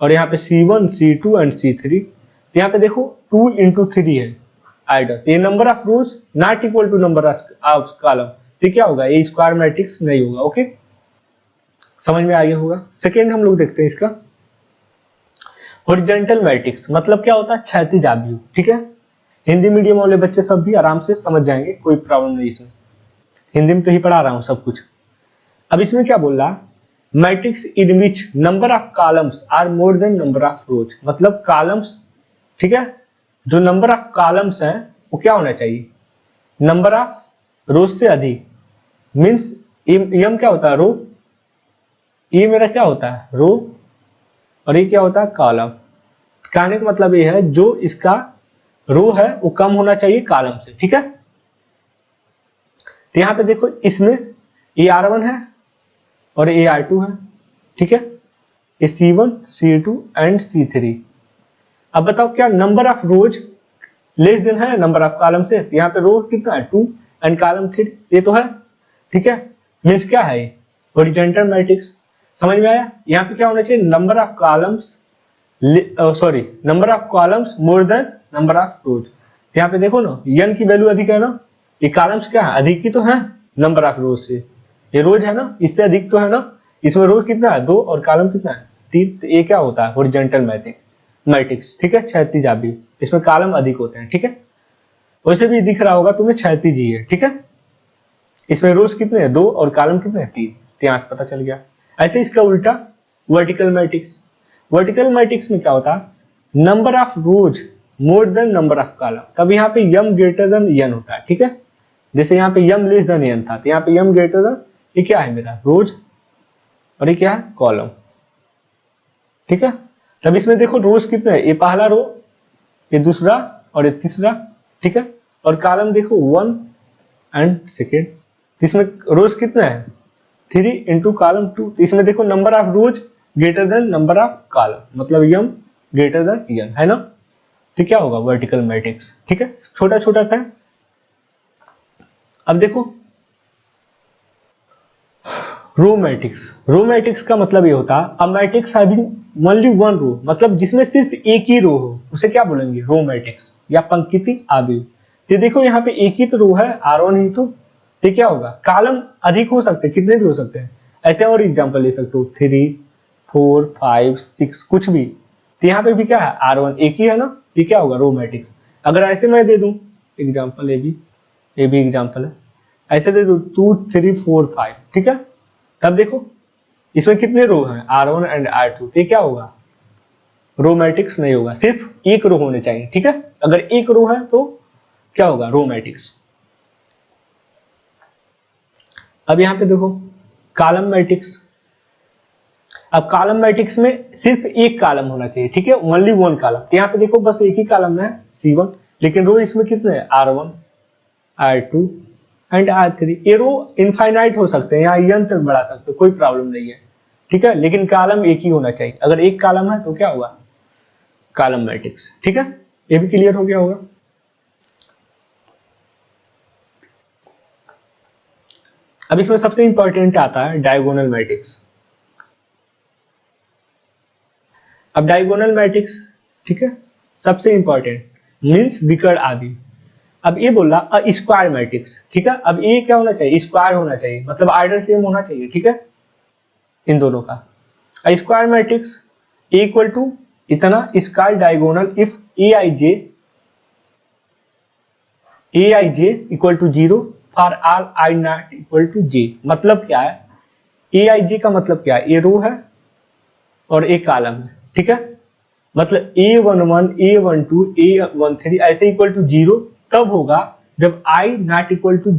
और यहाँ पे C1 C2 एंड C3। तो यहाँ पे देखो 2 into 3 है आइडर, ये number of rows not equal to number of column, तो क्या होगा, ये स्क्वायर मैट्रिक्स नहीं होगा, ओके। समझ में आ गया होगा। सेकेंड हम लोग देखते हैं इसका हॉरिजॉन्टल मैट्रिक्स। मतलब क्या होता है, क्षैतिज आव्यूह, ठीक है। हिंदी मीडियम वाले बच्चे सब भी आराम से समझ जाएंगे, कोई प्रॉब्लम नहीं इसमें, हिंदी में तो ही पढ़ा रहा हूं सब कुछ। अब इसमें क्या बोल रहा, matrix in which number of columns are more than number of rows. मतलब कॉलम्स, ठीक है, जो नंबर ऑफ कॉलम्स है वो क्या होना चाहिए, नंबर ऑफ रोज से अधिक। मीन्स एम क्या होता है, रो, ये मेरा क्या होता है, रो, और ये क्या होता है, कॉलम। कहने का मतलब ये है जो इसका रो है वो कम होना चाहिए कॉलम से, ठीक है। तो यहाँ पे देखो इसमें ये R1 है और ये R2 है, ठीक है, ये C1 C2 एंड C3। अब बताओ क्या number of rose less than है नंबर ऑफ कॉलम से। यहाँ पे रो कितना है, 2 एंड कॉलम 3, ये तो है, ठीक है। मीन्स क्या है, हॉरिजॉन्टल मैट्रिक्स। समझ में आया। यहाँ पे क्या होना चाहिए, number of columns, sorry, number of columns more than number of रोज। तो यहाँ पे देखो ना, n की वैल्यू अधिक है ना, ये कॉलम्स क्या है, अधिक ही तो है नंबर ऑफ रोज से, ये रोज है ना, इससे अधिक तो है ना। इसमें रोज कितना है, 2, और कॉलम कितना है, 3। तो ये क्या होता है, हॉरिजॉन्टल मैट्रिक्स, ठीक है, क्षैतिज आव्यूह। इसमें कॉलम अधिक होते हैं, ठीक है। वैसे भी दिख रहा होगा तुम्हें, क्षैतिज ही है, ठीक है। इसमें रोज कितने हैं, 2, और कॉलम कितने हैं, 3। तो यहाँ से पता चल गया। ऐसे इसका उल्टा वर्टिकल मैट्रिक्स। वर्टिकल मैट्रिक्स में क्या होता है, number of rose more than number of column. तब यहाँ पे m ग्रेटर देन n होता है, ठीक है। जैसे यहाँ पे m लेस देन n था, तो यहाँ पे m ग्रेटर देन, ये क्या है मेरा, रोज, और ये क्या है, कॉलम, ठीक है। तब इसमें देखो रोज कितने हैं, ये पहला रो, ये दूसरा और ये तीसरा, ठीक है। और कॉलम देखो 1 एंड सेकेंड। इसमें रोज कितने हैं, 3 इंटू कॉलम 2। तो इसमें देखो number of rose greater than number of column, मतलब m ग्रेटर देन n, है ना। तो क्या होगा, वर्टिकल मैट्रिक्स, ठीक है। छोटा छोटा सा है। अब देखो रो मैट्रिक्स। रो मैट्रिक्स का मतलब ये होता है a matrix having only one row, मतलब जिसमें सिर्फ एक ही रो हो, उसे क्या बोलेंगे, रो मैट्रिक्स या पंक्ति आव्यूह। तो देखो यहाँ पे एक ही तो रो है, R1 ही तो क्या होगा, कॉलम अधिक हो सकते हैं, कितने भी हो सकते हैं। ऐसे और एग्जांपल ले सकते हो, 3 4 5 6 कुछ भी। तो यहाँ पे भी क्या है, R1 एक ही है ना, तो क्या होगा, रो मैट्रिक्स। अगर ऐसे मैं दे दूं एग्जांपल, ये भी एग्जांपल है, ऐसे दे दो 2 3 4 5, ठीक है। तब देखो इसमें कितने रो हैं, R1 एंड R2, तो क्या होगा, रो मैट्रिक्स नहीं होगा, सिर्फ एक रो होने चाहिए, ठीक है। अगर एक रो है तो क्या होगा, रो मैट्रिक्स। अब यहां पे देखो कॉलम मैट्रिक्स। अब कॉलम मैट्रिक्स में सिर्फ एक कॉलम होना चाहिए, ठीक है, ओनली वन कॉलम। तो यहाँ पे देखो बस एक ही कॉलम है C1, लेकिन रो इसमें कितने हैं, R1 R2 एंड R3। ये रो इनफाइनाइट हो सकते हैं, यहाँ n तक बढ़ा सकते हो, कोई प्रॉब्लम नहीं है, ठीक है, लेकिन कॉलम एक ही होना चाहिए। अगर एक कॉलम है तो क्या होगा, कॉलम मैट्रिक्स, ठीक है। ये भी क्लियर हो गया होगा। अब इसमें सबसे इंपॉर्टेंट आता है डायगोनल मैट्रिक्स। अब डायगोनल मैट्रिक्स, ठीक है, सबसे इंपॉर्टेंट मीन्स विकर्ण आदि। अब ये बोला स्क्वायर मैट्रिक्स, ठीक है। अब ये क्या होना चाहिए, स्क्वायर होना चाहिए, मतलब आर्डर सेम होना चाहिए, ठीक है, इन दोनों का। स्क्वायर मैट्रिक्स इक्वल टू इतना square diagonal if aij equal to 0 for all i not equal to j। मतलब क्या है, aij का मतलब क्या है, ये रो है और एक कॉलम है, ठीक है। मतलब a11 a12 a13 ऐसे इक्वल टू 0 तब होगा जब i not equal to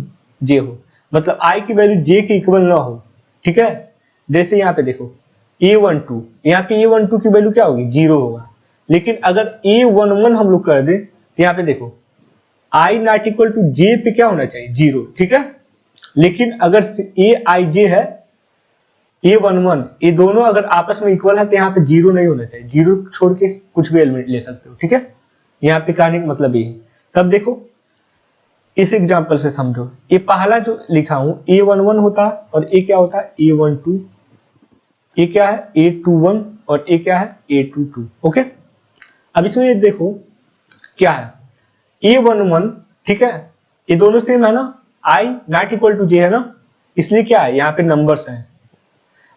j हो, मतलब i की वैल्यू j के इक्वल ना हो, ठीक है। जैसे यहाँ पे देखो a12, यहाँ पे a12 की वैल्यू क्या होगी, 0 होगा। लेकिन अगर a11 हम लोग कर दे तो यहाँ पे देखो i not equal to j पे क्या होना चाहिए, 0, ठीक है। लेकिन अगर aij है a11, ये दोनों अगर आपस में इक्वल है तो यहाँ पे 0 नहीं होना चाहिए, 0 छोड़ के कुछ भी एलिमेंट ले सकते हो, ठीक है। यहाँ पे कहने का मतलब ये है। तब देखो इस एग्जांपल से समझो, ये पहला जो लिखा हूं a11 होता है और ये क्या होता है a12, ये क्या है a21 और ये क्या है a22, ओके। अब इसमें ये देखो क्या है a11, ठीक है, ये दोनों सेम है ना, i not equal to j है ना, इसलिए क्या है यहाँ पे नंबर्स हैं।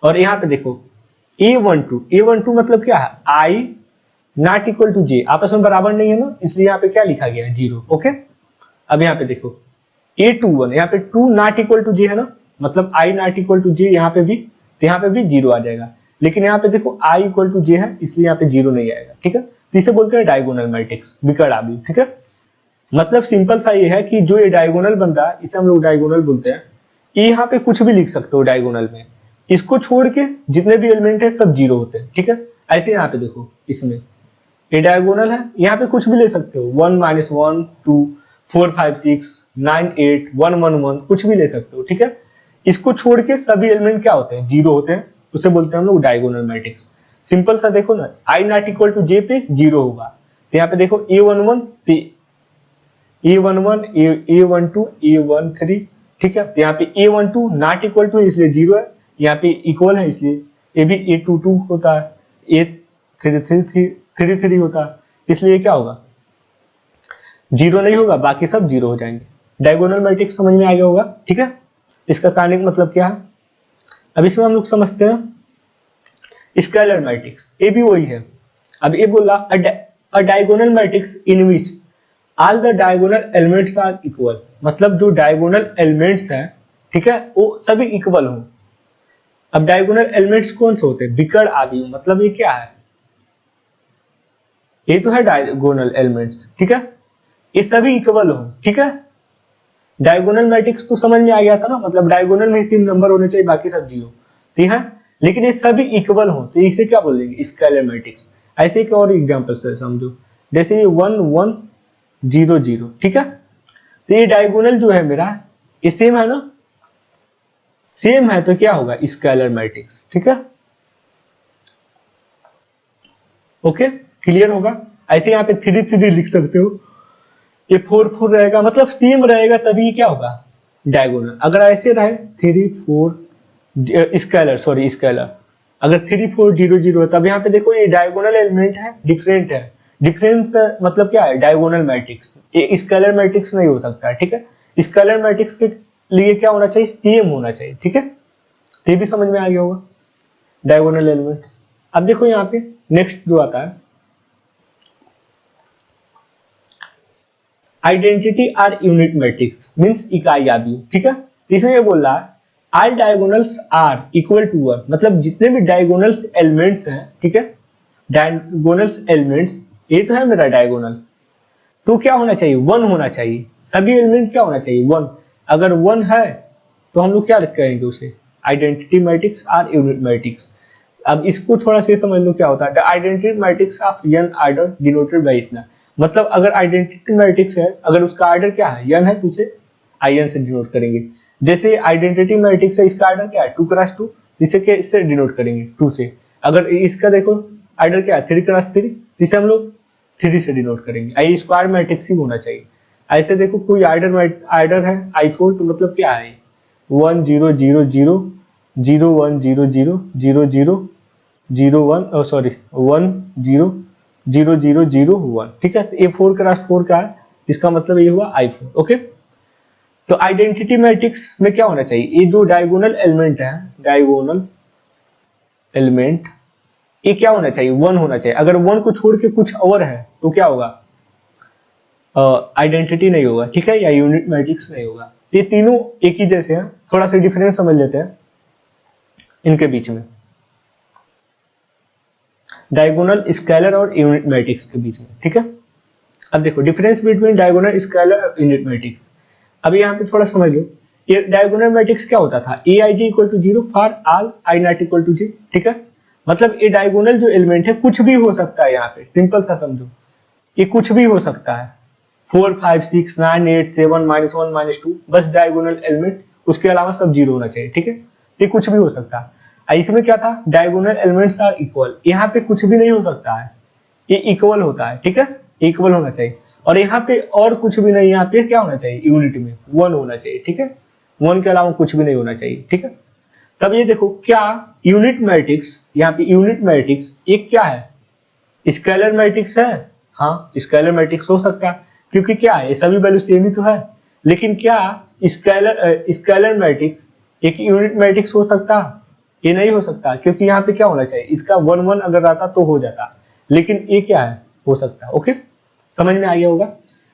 और यहाँ पे देखो a12 मतलब क्या है, i not equal to j, आपस में बराबर नहीं है ना, इसलिए यहाँ पे क्या लिखा गया है, 0, ओके। अब यहाँ पे देखो a21, यहाँ पे 2 नॉट इक्वल टू j है ना, मतलब i not equal to j, यहाँ पे भी, तो यहाँ पे भी 0 आ जाएगा। लेकिन यहाँ पे देखो i इक्वल टू j है, इसलिए यहाँ पे 0 नहीं आएगा, ठीक है। तो इसे बोलते हैं डायगोनल मैट्रिक्स, विकर्ण आदि, ठीक है। मतलब सिंपल सा ये है कि जो ये डायगोनल बन रहा है इसे हम लोग डायगोनल बोलते हैं। ये यहाँ पे कुछ भी लिख सकते हो डायगोनल में, इसको छोड़ के जितने भी एलिमेंट है सब 0 होते हैं, ठीक है। ऐसे यहाँ पे देखो इसमें ये डायगोनल है, यहाँ पे कुछ भी ले सकते हो, 1 -1 2 4 5 6 9 8 1 1 1 कुछ भी ले सकते हो, ठीक है। इसको छोड़ के सभी एलिमेंट क्या होते हैं, 0 होते हैं, उसे बोलते हैं हम लोग डायगोनल मैट्रिक्स। सिंपल सा देखो ना, i not equal to j पे 0 होगा, तो यहाँ पे देखो a11 a11 a12 a13, ठीक है। तो यहाँ पे a12 नॉट इक्वल टू इसलिए 0 है, यहाँ पे इक्वल है इसलिए ये भी a22 होता है, a33 होता है, इसलिए क्या होगा, 0 नहीं होगा, बाकी सब 0 हो जाएंगे। डायगोनल मैट्रिक्स समझ में आ गया होगा, ठीक है। इसका कहने का मतलब क्या है, अब इसमें हम लोग समझते हैं स्केलर मैट्रिक्स, ये भी वही है। अब ये बोला a diagonal matrix in which all the diagonal elements are equal, मतलब जो डायगोनल एलिमेंट्स हैं, ठीक है, वो सभी इक्वल हो। अब डायगोनल एलिमेंट्स कौन से होते हैं, विकर्ण आदि, मतलब ये क्या है, ये तो है डायगोनल एलिमेंट्स, ठीक है, ये सभी इक्वल हो, ठीक है। डायगोनल मैट्रिक्स तो समझ में आ गया था ना, मतलब डायगोनल में सिर्फ नंबर होने चाहिए, बाकी सब 0, ठीक है। लेकिन ये सभी इक्वल हो तो इसे क्या बोलेंगे, स्केलर मैट्रिक्स। ऐसे एक और एग्जांपल से समझो, जैसे ये 1 1 0 0, ठीक है। तो ये डायगोनल जो है मेरा, ये सेम है ना, सेम है तो क्या होगा, स्केलर मैट्रिक्स, ठीक है, ओके, क्लियर होगा। ऐसे यहाँ पे 3 3 लिख सकते हो, ये 4 4 रहेगा, मतलब सेम रहेगा, तभी क्या होगा डायगोनल। अगर ऐसे रहे 3 4 स्केलर, सॉरी स्केलर, अगर 3 4 0 0 है, तब यहाँ पे देखो ये डायगोनल एलिमेंट है, डिफरेंट है, डिफरेंस मतलब क्या है, डायगोनल मैट्रिक्स, ये स्केलर मैट्रिक्स नहीं हो सकता है, ठीक है। स्केलर मैट्रिक्स के लिए क्या होना चाहिए, सेम होना चाहिए, ठीक है। तो ये भी समझ में आ गया होगा डायगोनल एलिमेंट्स। अब देखो यहाँ पे नेक्स्ट जो आता है identity or unit matrix means इकाई आदि, ठीक है। तो इसमें ये बोल रहा है all diagonals are equal to 1, मतलब जितने भी डायगोनल्स एलिमेंट्स हैं, ठीक है, डायगोनल्स एलिमेंट्स, ये तो है मेरा डायगोनल, तो क्या होना चाहिए 1 होना चाहिए, सभी एलिमेंट क्या होना चाहिए 1। अगर 1 है तो हम लोग क्या करेंगे उसे identity matrix or unit matrix. अब इसको थोड़ा से समझ लो क्या होता है, the identity matrix of n order denoted by इतना, मतलब अगर आइडेंटिटी मैट्रिक्स है, अगर उसका ऑर्डर क्या है n है तो उसे in से डिनोट करेंगे। जैसे आइडेंटिटी मैट्रिक्स है, इसका ऑर्डर क्या है 2x2, इसे क्या इससे डिनोट करेंगे 2 से। अगर इसका देखो ऑर्डर क्या है 3x3, इसे हम लोग 3 से डिनोट करेंगे। आई स्क्वायर मैट्रिक्स ही होना चाहिए। ऐसे देखो कोई ऑर्डर है i4 तो मतलब क्या है 1 0 0 0 0 1 0 0 0 0 0 1 सॉरी 1 0 0 0 0 1, ठीक है। तो ये 4x4 का है, इसका मतलब ये हुआ i4, ओके। तो आइडेंटिटी मैट्रिक्स में क्या होना चाहिए, ये जो डायगोनल एलिमेंट है, डायगोनल एलिमेंट ये क्या होना चाहिए 1 होना चाहिए। अगर 1 को छोड़ के कुछ और है तो क्या होगा आइडेंटिटी नहीं होगा, ठीक है, या यूनिट मैट्रिक्स नहीं होगा। ये तीनों एक ही जैसे हैं, थोड़ा सा डिफरेंस समझ लेते हैं इनके बीच में, डायगोनल स्केलर और यूनिट मैट्रिक्स के बीच में, ठीक है। अब देखो डिफरेंस बिटवीन डायगोनल स्केलर और यूनिट मैट्रिक्स। अब यहाँ पे थोड़ा समझ लो, ये डायगोनल मैट्रिक्स क्या होता था aij equal to 0 for all i not equal to 0, ठीक है। मतलब ये डायगोनल जो एलिमेंट है कुछ भी हो सकता है, यहाँ पे सिंपल सा समझो, ये कुछ भी हो सकता है 4 5 6 9 8 7 -1 -2, बस डायगोनल एलिमेंट, उसके अलावा सब 0 होना चाहिए, ठीक है। ये कुछ भी हो सकता है। इसमें क्या था डायगोनल एलिमेंट्स आर इक्वल, यहाँ पे कुछ भी नहीं हो सकता है, ये इक्वल होता है, ठीक है, इक्वल होना चाहिए। और यहाँ पे और कुछ भी नहीं, यहाँ पे क्या होना चाहिए यूनिट में 1 होना चाहिए, ठीक है, 1 के अलावा कुछ भी नहीं होना चाहिए, ठीक है। तब ये देखो क्या यूनिट मैट्रिक्स, यहाँ पे यूनिट मैट्रिक्स एक क्या है स्केलर मैट्रिक्स है, हाँ स्केलर मैट्रिक्स हो सकता है, क्योंकि क्या है ये सभी वैल्यू सेम ही तो है। लेकिन क्या स्केलर मैट्रिक्स एक यूनिट मैट्रिक्स हो सकता, ये नहीं हो सकता, क्योंकि यहाँ पे क्या होना चाहिए इसका 1 1 अगर आता तो हो जाता, लेकिन ये क्या है हो सकता है, ओके, समझ में आ गया होगा।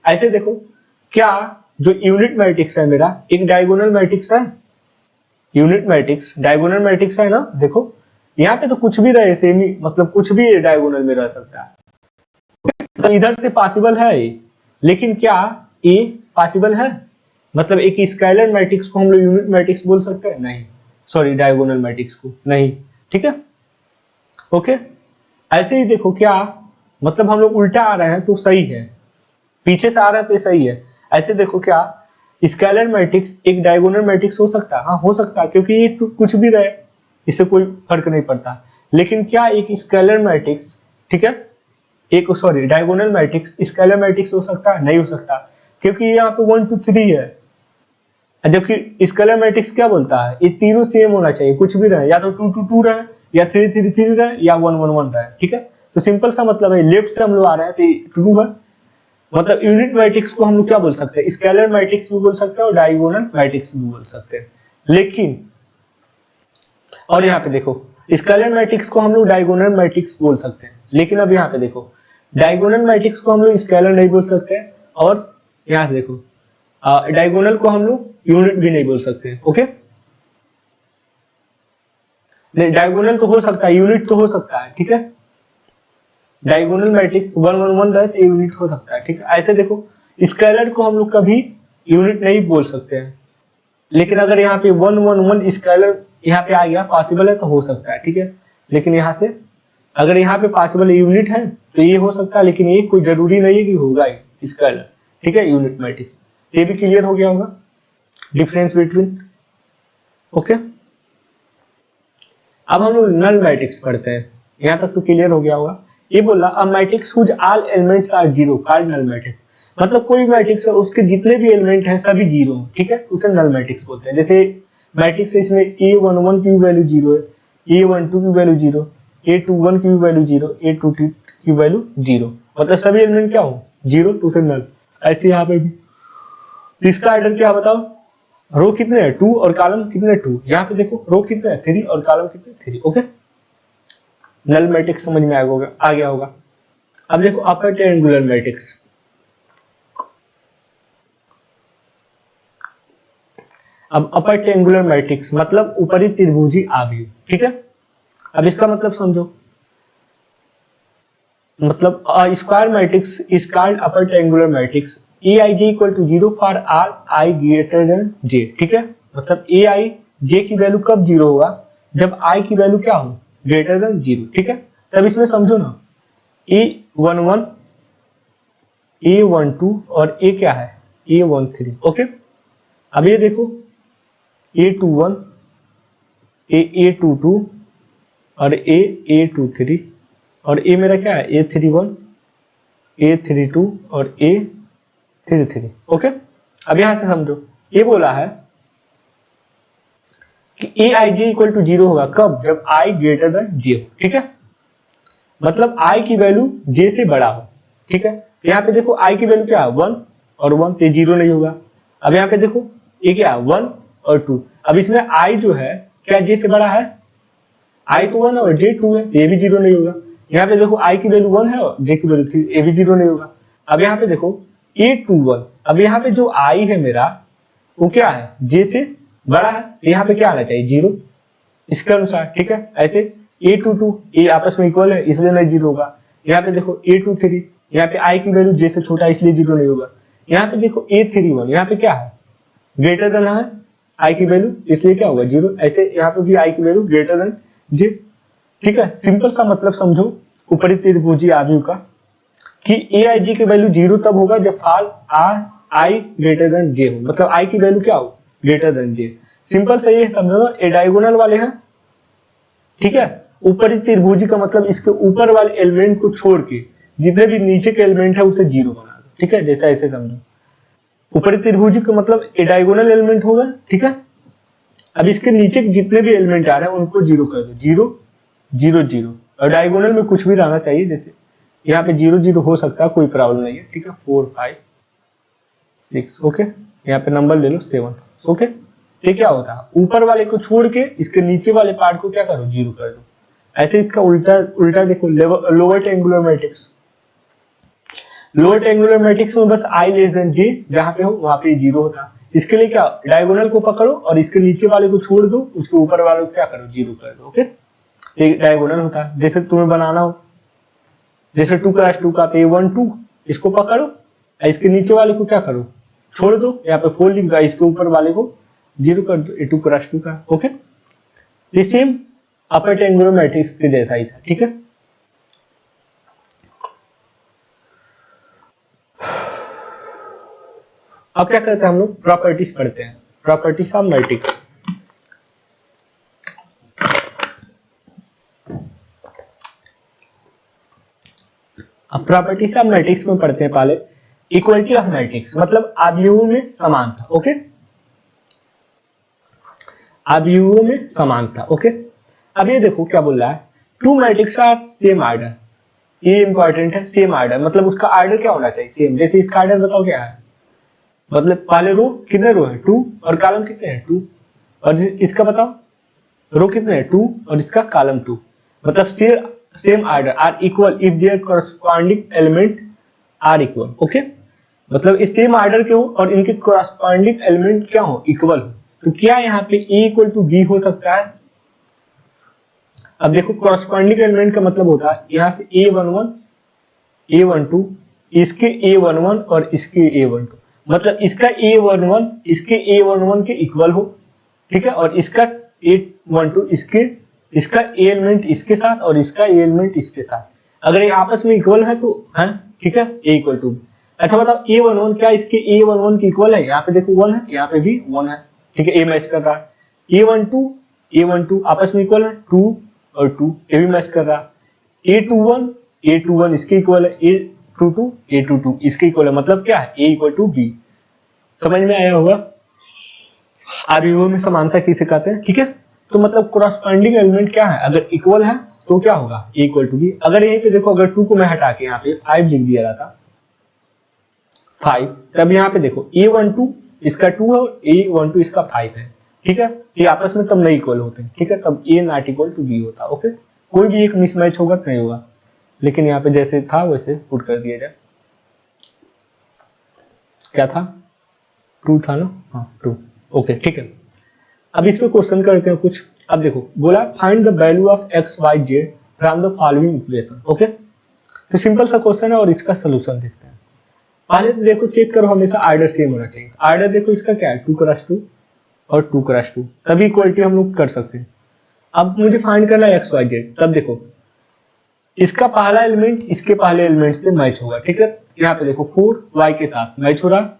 ऐसे देखो क्या जो यूनिट मैट्रिक्स है मेरा एक डायगोनल मैट्रिक्स है, यूनिट मैट्रिक्स डायगोनल मैट्रिक्स है ना, देखो यहाँ पे तो कुछ भी रहे सेम ही, मतलब कुछ भी डायगोनल में रह सकता है, तो इधर से पॉसिबल है ये, लेकिन क्या ये पॉसिबल है, मतलब एक स्केलर मैट्रिक्स को हम लोग यूनिट मैट्रिक्स बोल सकते हैं, नहीं, सॉरी डायगोनल मैट्रिक्स को नहीं, ठीक है, ओके। ऐसे ही देखो क्या मतलब हम लोग उल्टा आ रहे हैं तो सही है, पीछे से आ रहे हैं तो सही है। ऐसे देखो क्या स्केलर मैट्रिक्स एक डायगोनल मैट्रिक्स हो सकता है, हाँ हो सकता है, क्योंकि ये कुछ भी रहे इससे कोई फर्क नहीं पड़ता। लेकिन क्या एक स्केलर मैट्रिक्स, ठीक है, एक sorry diagonal matrix scalar matrix हो सकता है, नहीं हो सकता, क्योंकि यहाँ पे 1 2 3 है, जबकि स्केलर मैट्रिक्स क्या बोलता है ये तीनों सेम होना चाहिए, कुछ भी रहे, या तो 2 2 2 रहे, या 3 3 3 रहे, या 1 1 1 रहे, ठीक है। तो सिंपल सा मतलब है लेफ्ट से हम लोग आ रहे हैं तो 2 है, मतलब यूनिट मैट्रिक्स को हम लोग क्या बोल सकते हैं स्केलर मैट्रिक्स भी बोल सकते हैं और डायगोनल मैट्रिक्स भी बोल सकते हैं। लेकिन और यहाँ पे देखो स्केलर मैट्रिक्स को हम लोग डायगोनल मैट्रिक्स बोल सकते हैं, लेकिन अब यहाँ पे देखो डायगोनल मैट्रिक्स को हम लोग स्केलर नहीं बोल सकते, और यहाँ से देखो डायगोनल को हम लोग यूनिट भी नहीं बोल सकते, ओके। नहीं डायगोनल तो हो सकता है, यूनिट तो हो सकता है, ठीक है, डायगोनल मैट्रिक्स 1 1 1 रहे तो यूनिट हो सकता है, ठीक है। ऐसे देखो स्केलर को हम लोग कभी यूनिट नहीं बोल सकते हैं, लेकिन अगर यहाँ पे 1 1 1 स्केलर यहाँ पे आ गया पॉसिबल है तो हो सकता है, ठीक है। लेकिन यहाँ से अगर यहाँ पे पॉसिबल यूनिट है तो ये हो सकता है, लेकिन ये कोई जरूरी नहीं है कि होगा स्केलर, ठीक है, यूनिट मैट्रिक्स। ये भी क्लियर हो गया होगा डिफरेंस बिटवीन, ओके। अब हम लोग नल मैट्रिक्स पढ़ते हैं, यहाँ तक तो क्लियर हो गया होगा। ये बोला a matrix whose all elements are 0 called null matrix, मतलब कोई मैट्रिक्स है उसके जितने भी एलिमेंट हैं सभी 0, ठीक है, उसे नल मैट्रिक्स बोलते हैं। जैसे मैट्रिक्स है इसमें A11 की वैल्यू 0 है, A12 की वैल्यू 0, A21 की वैल्यू 0, A22 की वैल्यू 0, मतलब सभी एलिमेंट क्या हो 0 तो उसे नल। ऐसे यहाँ पे भी इसका ऑर्डर क्या बताओ, रो कितने हैं 2 और कॉलम कितने 2, यहाँ पे देखो रो कितने हैं 3 और कॉलम कितने 3, ओके। नल मैट्रिक्स समझ में आ गया होगा। अब देखो अपर ट्रायंगुलर मैट्रिक्स, अब अपर ट्रायंगुलर मैट्रिक्स मतलब ऊपरी त्रिभुजी आव्यूह, ठीक है। अब इसका मतलब समझो, मतलब square matrix is called upper triangular matrix aij equal to 0 for all i greater than j, ठीक है। मतलब ai j की वैल्यू कब 0 होगा, जब i की वैल्यू क्या हो, ग्रेटर देन 0, ठीक है। तब इसमें समझो ना, a11 a12 और a क्या है, a13, ओके। अब ये देखो a21 a22 और a23 और a मेरा क्या है, a31 a32 और a33, ओके। अब यहां से समझो, ये बोला है कि aij इक्वल टू 0 होगा कब, जब i ग्रेटर देन j हो, ठीक है। मतलब i की वैल्यू j से बड़ा हो, ठीक है। यहाँ पे देखो i की वैल्यू क्या है, 1 और 1 तो 0 नहीं होगा। अब यहाँ पे देखो ये क्या है, 1 और 2। अब इसमें i जो है क्या j से बड़ा है, i तो 1 और j 2 है, तो ये भी 0 नहीं होगा। यहाँ पे देखो i की वैल्यू 1 है और j की वैल्यू 3, ये भी 0 नहीं होगा। अब यहाँ पे देखो a21, अब यहाँ पे जो i है मेरा वो क्या है, j से बड़ा है, तो यहाँ पे क्या आना चाहिए, 0 इसके अनुसार, ठीक है। ऐसे a22 ये आपस में इक्वल है इसलिए नहीं 0 होगा। यहाँ पे देखो a23, यहाँ पे i की वैल्यू j से छोटा इसलिए 0 नहीं होगा। यहाँ पे देखो a31, यहाँ पे क्या है, ग्रेटर देन है i की वैल्यू, इसलिए क्या होगा 0। ऐसे यहाँ पे भी i की वैल्यू ग्रेटर देन j, ठीक है। सिंपल सा मतलब समझो ऊपरी त्रिभुजी आव्यूह का कि aij की वैल्यू 0 तब होगा जब फाल i ग्रेटर देन j हो, मतलब i की वैल्यू क्या हो, ग्रेटर देन j। सिंपल से ये समझो ना, ये डायगोनल वाले हैं, ठीक है। ऊपरी त्रिभुजी का मतलब इसके ऊपर वाले एलिमेंट को छोड़ के जितने भी नीचे के एलिमेंट है उसे 0 बना दो, ठीक है। जैसा ऐसे समझो, ऊपरी त्रिभुजी का मतलब ए डायगोनल एलिमेंट होगा, ठीक है। अब इसके नीचे जितने भी एलिमेंट आ रहे हैं उनको 0 कर दो, 0 0 0, और डायगोनल में कुछ भी रहना चाहिए, जैसे यहाँ पे 0 0 हो सकता है, कोई प्रॉब्लम नहीं है, ठीक है। 4 5 6, ओके। यहाँ पे नंबर ले लो 7, ओके। ये क्या होता है, ऊपर वाले को छोड़ के इसके नीचे वाले पार्ट को क्या करो, 0 कर दो। ऐसे इसका उल्टा देखो, lower triangular matrix, lower triangular matrix में बस i लेस देन j जहां पे हो वहां पे 0 होता। इसके लिए क्या, डायगोनल को पकड़ो और इसके नीचे वाले को छोड़ दो, उसके ऊपर वाले को क्या करो, 0 कर दो, ओके। ये डायगोनल होता है। जैसे तुम्हें बनाना हो, जैसे 2 क्रॉस 2 का, तो 1 2 इसको पकड़ो, इसके नीचे वाले को क्या करो, छोड़ दो, यहाँ पे 4 लिख दो, इसके ऊपर वाले को 0 कर दो, 2 क्रॉस 2 का, ओके। ये सेम अपर ट्रायंगुलर मैट्रिक्स के जैसा ही था, ठीक है। अब क्या करते हैं हम लोग, प्रॉपर्टीज पढ़ते हैं, प्रॉपर्टीज ऑफ मैट्रिक्स। अब प्रॉपर्टीज ऑफ मैट्रिक्स में पढ़ते हैं पहले इक्वलिटी ऑफ मैट्रिक्स, मतलब आव्यूहों में समानता, ओके। आव्यूहों में समानता, ओके। अब ये देखो क्या बोल रहा है, two matrix are same order, ये इंपॉर्टेंट है, सेम ऑर्डर मतलब उसका ऑर्डर क्या होना चाहिए, सेम। जैसे इसका ऑर्डर बताओ क्या है, मतलब पहले रो कितने रो है, 2 और कॉलम कितने हैं, 2। और इसका बताओ रो कितने हैं, 2 और इसका कॉलम 2। मतलब same order are equal if their corresponding element are equal, okay. मतलब इस सेम ऑर्डर के हो और इनके कॉरस्पॉन्डिंग एलिमेंट क्या हो, इक्वल हो। तो क्या यहाँ पे a इक्वल टू b हो सकता है। अब देखो कॉरस्पॉन्डिंग एलिमेंट का मतलब होता है यहाँ से a11 a12 इसके a11 और इसके a12, मतलब इसका a11 इसके a11 के इक्वल हो, ठीक है। और इसका a12 इसका a एलिमेंट इसके साथ और इसका a एलिमेंट इसके साथ, अगर ये आपस में इक्वल है तो है, ठीक है, a इक्वल टू। अच्छा बताओ a11 क्या इसके a11 के इक्वल है, यहाँ पे देखो 1 है, यहाँ पे भी 1 है, ठीक है, a मैच कर रहा है। a12 आपस में इक्वल है, 2 और 2, ये भी मैच कर रहा है। a21 इसके इक्वल है, a22 इसके इक्वल है, मतलब क्या है, a इक्वल टू b। समझ में आया होगा आव्यूहों में समानता किसे कहते हैं, ठीक है। तो मतलब कॉरस्पॉन्डिंग एलिमेंट क्या है, अगर इक्वल है तो क्या होगा, a इक्वल टू b। अगर यहीं पे देखो, अगर 2 को मैं हटा के यहाँ पे 5 लिख दिया था 5, तब यहाँ पे देखो a12 इसका 2 है और a12 इसका 5 है, ठीक है। ये आपस में तब नहीं इक्वल होते, ठीक है, तब a not equal to b होता, ओके। कोई भी एक मिसमैच होगा तो नहीं होगा, लेकिन यहाँ पे जैसे था वैसे पुट कर दिया जाए। क्या था, 2 था ना, हाँ 2, ओके ठीक है। अब इसमें क्वेश्चन करते हैं कुछ। अब देखो बोला find the value of x y z from the following equation. Okay, तो सिंपल सा क्वेश्चन है और इसका सोल्यूशन देखते हैं। पहले तो देखो चेक करो हमेशा आर्डर सेम होना चाहिए। आर्डर देखो इसका क्या है 2x2 और 2x2, तभी इक्वलिटी हम लोग कर सकते हैं। अब मुझे फाइंड करना है एक्स वाई जेड। तब देखो इसका पहला एलिमेंट इसके पहले एलिमेंट से मैच होगा, ठीक है। यहाँ पे देखो 4y के साथ मैच हो रहा,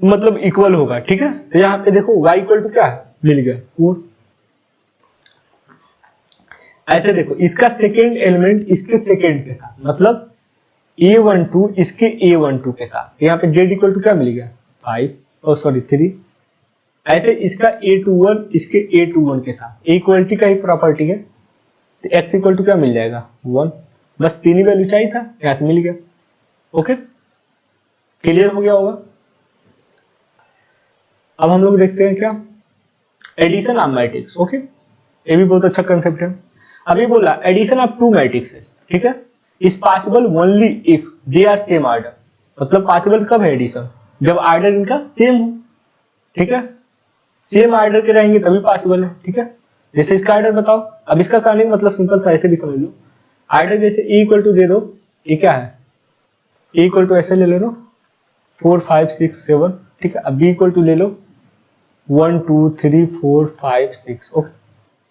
मतलब इक्वल होगा, ठीक है। तो यहाँ पे देखो y इक्वल टू क्या है, मिल गया 4। ऐसे देखो इसका सेकेंड एलिमेंट इसके सेकेंड के साथ, मतलब a12 इसके a12 के साथ। यहाँ पे z इक्वल टू क्या मिल गया 5 और सॉरी 3। ऐसे इसका a21 इसके a21 के साथ, इक्वलिटी का ही प्रॉपर्टी है। तो x इक्वल टू क्या मिल जाएगा 1। बस तीन ही वैल्यू चाहिए था, यहाँ से मिल गया। ओके, क्लियर हो गया होगा। अब हम लोग देखते हैं क्या, एडिशन ऑफ मैट्रिक्स। ओके, ये भी बहुत अच्छा कंसेप्ट है। अभी बोला एडिशन ऑफ टू मैट्रिक्सेस, ठीक है, is possible only if they are same order. मतलब पॉसिबल कब है एडिशन, जब ऑर्डर इनका सेम हो, ठीक है। सेम ऑर्डर के रहेंगे तभी पॉसिबल है, ठीक है। जैसे इसका ऑर्डर बताओ। अब इसका कहने का मतलब सिंपल सा ऐसे भी समझ लो। ऑर्डर जैसे ए इक्वल टू दे दो, ये क्या है ए इक्वल टू ऐसे ले लो 4 5 6 7, ठीक है। अब बी इक्वल टू ले लो 1 2 3 4 5 6। ओके,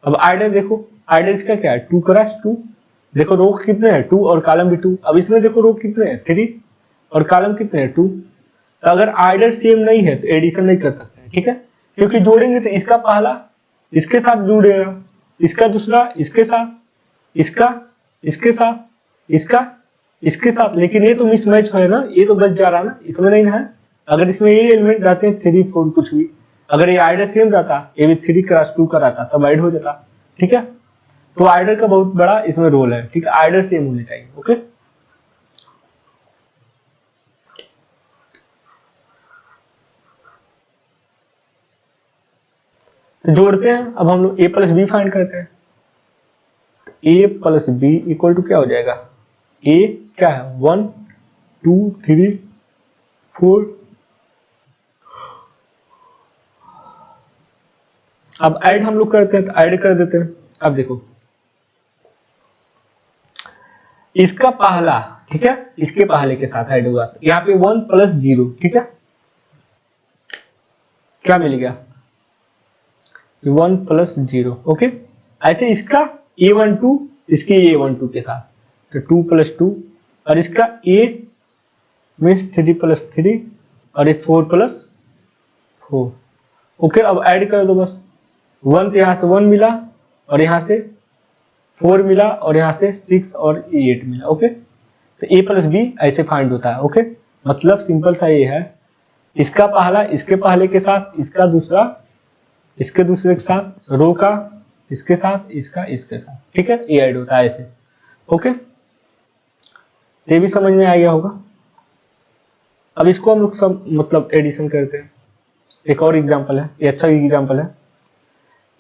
अब ऑर्डर देखो, ऑर्डर इसका क्या है 2x2। देखो रो कितने हैं 2 और कॉलम भी 2। अब इसमें देखो रो कितने हैं 3 और कॉलम कितने हैं 2। तो अगर ऑर्डर सेम नहीं है तो एडिशन नहीं कर सकते, ठीक है, क्योंकि जोड़ेंगे तो इसका पहला इसके साथ जुड़ेगा, इसका दूसरा इसके साथ, इसका इसके साथ, इसका इसके साथ। लेकिन ये तो मिसमैच है ना, ये तो बच जा रहा ना, इसमें नहीं है। अगर इसमें ये एलिमेंट रहते हैं 3 4 कुछ भी, अगर ये ऑर्डर सेम रहता, ये भी 3x2 का रहता तब ऐड हो जाता, ठीक है। तो ऑर्डर का बहुत बड़ा इसमें रोल है, ठीक है। ऑर्डर सेम होने चाहिए। ओके, तो जोड़ते हैं। अब हम लोग a प्लस बी फाइंड करते हैं। a plus B equal to क्या हो जाएगा, a क्या है 1 2 3 4। अब ऐड हम लोग करते हैं, तो ऐड कर देते हैं। अब देखो इसका पहला, ठीक है, इसके पहले के साथ ऐड हुआ, यहाँ पे 1 प्लस 0, ठीक है, क्या मिल गया 1 प्लस 0। ओके, ऐसे इसका a12 इसके a12 के साथ, तो 2 प्लस 2, और इसका a मीन्स 3 प्लस 3 और एक 4 प्लस 4। ओके, अब ऐड कर दो बस। 1 तो यहाँ से 1 मिला और यहाँ से 4 मिला और यहाँ से 6 और 8 मिला। ओके, तो a प्लस बी ऐसे फाइंड होता है। ओके, मतलब सिंपल सा ये है, इसका पहला इसके पहले के साथ, इसका दूसरा इसके दूसरे के साथ, रो का इसके साथ, इसका इसके साथ, ठीक है, ये ऐड होता है ऐसे। ओके, ये भी समझ में आ गया होगा। अब इसको हम लोग सब मतलब एडिशन करते हैं। एक और एग्जांपल है, ये अच्छा एग्जांपल है।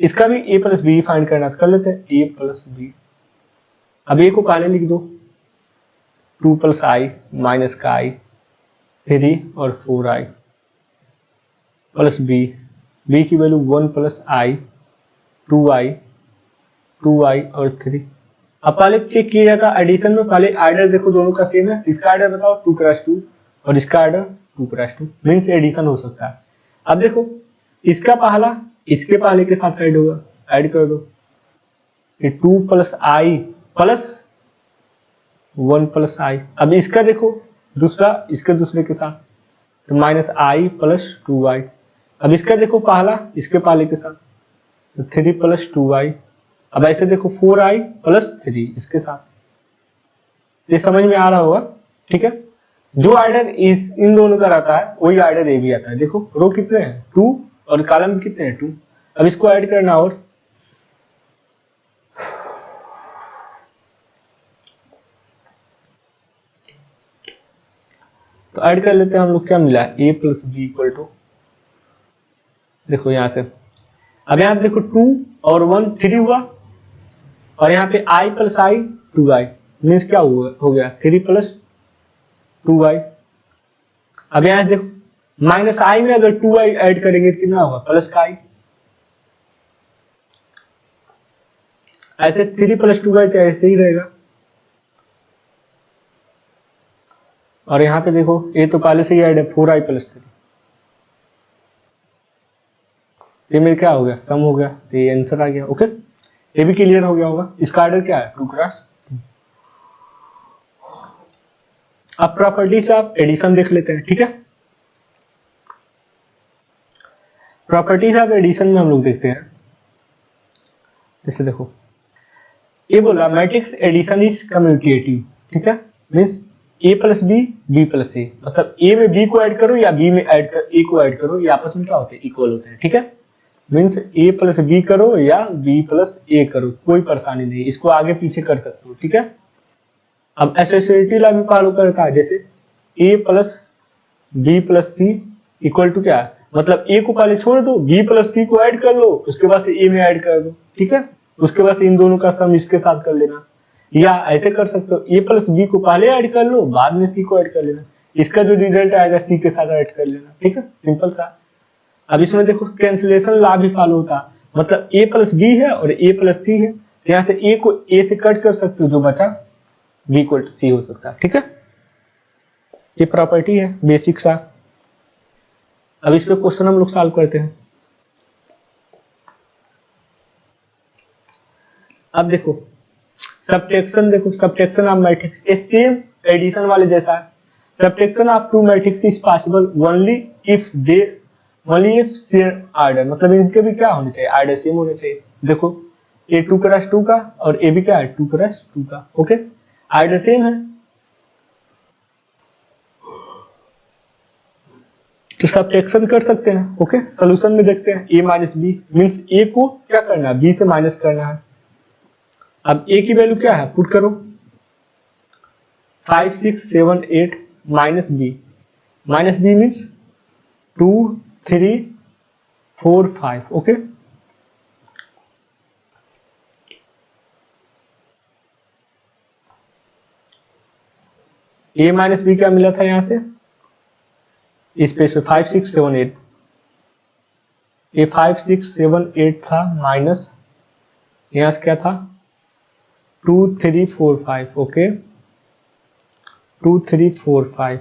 इसका भी a प्लस बी फाइंड करना कर लेते हैं, a प्लस बी। अब a को पहले लिख दो 2 प्लस आई माइनस का i 3 और 4i प्लस b, b की वैल्यू 1 प्लस i 2i और 3। अब पहले चेक किया जाता एडिशन में, पहले ऑर्डर देखो दोनों का सेम है। इसका ऑर्डर बताओ 2x2 और इसका ऑर्डर 2x2, मीन्स एडिशन हो सकता है। अब देखो इसका पहला इसके पहले के साथ ऐड होगा, ऐड कर दो 2 प्लस आई प्लस 1 प्लस आई। अब इसका देखो दूसरा इसके दूसरे के साथ, तो माइनस आई प्लस 2i। अब इसका देखो पहला इसके पहले के साथ, तो 3 प्लस 2i। अब ऐसे देखो 4i प्लस 3 इसके साथ। ये समझ में आ रहा होगा, ठीक है। जो ऑर्डर इस इन दोनों का रहता है वही ऑर्डर ये भी आता है। देखो रो कितने हैं 2 और कॉलम कितने हैं 2। अब इसको ऐड करना, और तो ऐड कर लेते हैं हम लोग। क्या मिला a plus B equal to, देखो यहां से, अब यहां देखो 2 और 1 3 हुआ, और यहाँ पे i plus I 2i, means क्या हुआ हो गया 3 प्लस 2i। अब यहाँ देखो माइनस आई में अगर 2i ऐड करेंगे तो कितना होगा, प्लस का i। ऐसे 3 + 2i तो ऐसे ही रहेगा। और यहाँ पे देखो ये तो पहले से ही ऐड है, 4i + 3। ये मेरे क्या हो गया, सम हो गया, तो ये आंसर आ गया। ओके, ये भी क्लियर हो गया होगा। इसका ऑर्डर क्या है, 2 क्रॉस। अब प्रॉपर्टीज ऑफ एडिशन देख लेते हैं, ठीक है। प्रॉपर्टीज ऑफ एडिशन में हम लोग देखते हैं, जैसे देखो ये बोला मैट्रिक्स एडिशन इज कम्यूटेटिव, ठीक है। Means a + b b + a, मतलब a में b को ऐड करो या b में ऐड कर a को ऐड करो, ये आपस में क्या होते हैं, इक्वल होते हैं, ठीक है। मींस a + b करो या b + a करो, कोई परेशानी नहीं, इसको आगे पीछे कर सकते हो, ठीक है। अब एसोसिएटिव लॉ भी फॉलो करता है, जैसे a + b + c equal to क्या है, मतलब a को पहले छोड़ दो, b + c को ऐड कर लो, उसके बाद से a में ऐड कर दो, ठीक है। उसके बाद इन दोनों का सम इसके साथ कर लेना, या ऐसे कर सकते हो a + b को पहले ऐड कर लो, बाद में c को ऐड कर लेना, इसका जो रिजल्ट आएगा c के साथ ऐड कर लेना, ठीक है, सिंपल सा। अब इसमें देखो कैंसिलेशन लॉ भी फॉलो होता, मतलब a + b है और a + c है, तो यहाँ से a को a से कट कर सकते हो, जो बचा b = c हो सकता है, ठीक है। ये प्रॉपर्टी है बेसिक सा। अब इस पे क्वेश्चन हम लोग सॉल्व करते हैं। अब देखो सब्ट्रैक्शन, देखो सब्ट्रैक्शन ऑफ मैट्रिक्स ये सेम एडिशन वाले जैसा है। Subtraction of two matrix is possible only if same order, मतलब इनके भी क्या होने चाहिए, ऑर्डर सेम होने चाहिए। देखो ये 2 क्रॉस 2 का और ये भी क्या है, 2 क्रॉस 2 का, ओके, ऑर्डर सेम है, तो सब्ट्रैक्शन कर सकते हैं। ओके, सॉल्यूशन में देखते हैं a - b मींस a को क्या करना है, b से माइनस करना है। अब a की वैल्यू क्या है, पुट करो 5 6 7 8 minus b means 2 3 4 5, okay. a minus b क्या मिला था यहाँ से, इस पेज पे 5 6 7 8, ये 5 6 7 8 था, माइनस यहाँ से क्या था 2 3 4 5, ओके 2 3 4 5।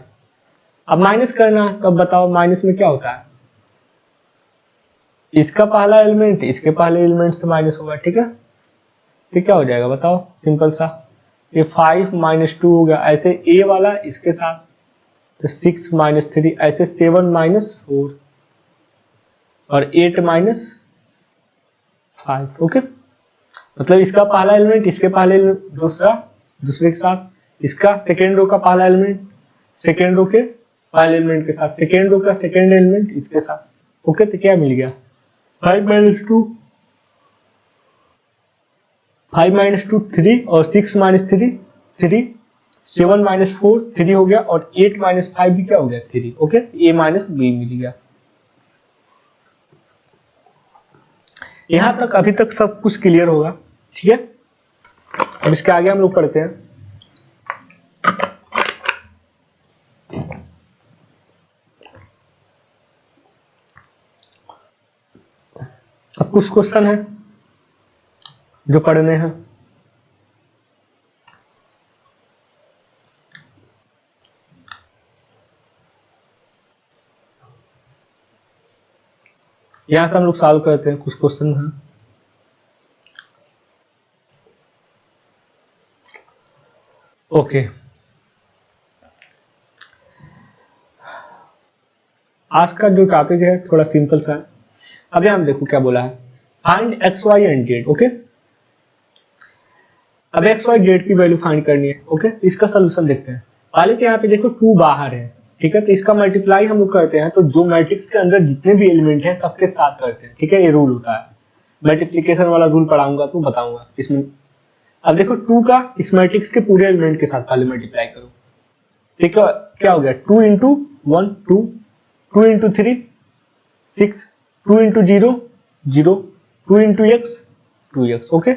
अब माइनस करना है, तब बताओ माइनस में क्या होता है, इसका पहला एलिमेंट इसके पहले एलिमेंट से माइनस होगा, ठीक है। तो क्या हो जाएगा बताओ, सिंपल सा, ये 5 - 2 हो गया, ऐसे a वाला इसके साथ, तो 6 - 3, ऐसे 7 - 4 और 8 - 5, ओके। मतलब इसका पहला एलिमेंट इसके पहले दूसरे के साथ, इसका सेकेंड रो का पहला एलिमेंट सेकेंड रो के पहले एलिमेंट के साथ, सेकेंड रो का सेकेंड एलिमेंट इसके साथ, ओके। तो क्या मिल गया, 5 - 2 3 और 6 - 3 3, 7 - 4 3 हो गया, और 8 - 5 भी क्या हो गया, 3, ओके। a - b मिल गया। यहां तक अभी तक सब कुछ क्लियर होगा, ठीक है। अब इसके आगे हम लोग पढ़ते हैं। अब कुछ क्वेश्चन है जो पढ़ने हैं। यहां से हम लोग सॉल्व करते हैं, कुछ क्वेश्चन हैं। ओके, आज का जो टॉपिक है थोड़ा सिंपल सा है। अब हम देखो क्या बोला है, find x y and z, okay. अब एक्स वाई जेड की वैल्यू फाइंड करनी है, ओके। तो इसका सोल्यूशन देखते हैं। पहले तो यहाँ पे देखो 2 बाहर है, ठीक है, तो इसका मल्टीप्लाई हम लोग करते हैं, तो जो मैट्रिक्स के अंदर जितने भी एलिमेंट हैं सबके साथ करते हैं, ठीक है, ये रूल होता है। मल्टीप्लीकेशन वाला रूल पढ़ाऊंगा तो बताऊंगा इसमें। अब देखो 2 का इस मैट्रिक्स के पूरे एलिमेंट के साथ पहले मल्टीप्लाई करो, ठीक है। क्या हो गया, 2 × 1 2, 2 × 3 6, 2 × 0 0, 2 × x 2x, ओके।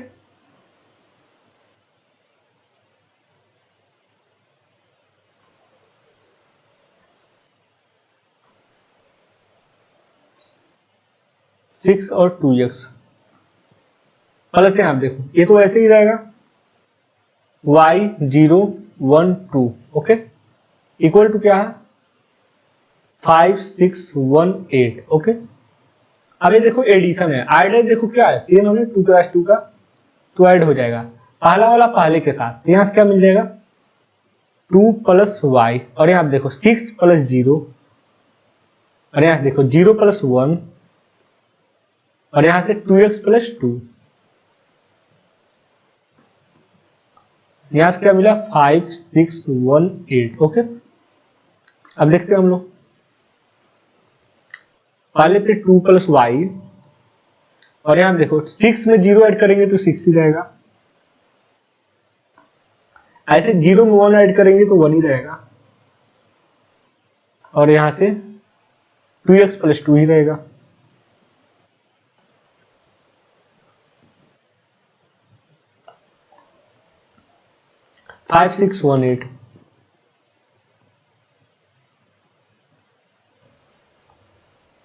6 और 2x प्लस यहाँ देखो ये तो ऐसे ही रहेगा y 0 1 2 ओके इक्वल टू क्या है 5 6 1 8 ओके। अब ये देखो एडिशन है, ऐड देखो क्या है सेम हमने 2 क्रॉस 2 का तो ऐड हो जाएगा पहला वाला पहले के साथ, तो यहाँ से क्या मिल जाएगा 2 प्लस वाई और यहाँ देखो 6 प्लस 0 और यहाँ देखो 0 प्लस 1 और यहाँ से 2x प्लस 2 यहाँ से क्या मिला 5 6 1 8 ओके। अब देखते हैं हम लोग पहले पे 2 प्लस वाई और यहाँ देखो 6 में 0 ऐड करेंगे तो 6 ही रहेगा, ऐसे 0 में 1 ऐड करेंगे तो 1 ही रहेगा और यहाँ से 2x प्लस 2 ही रहेगा। फाइव सिक्स वन एट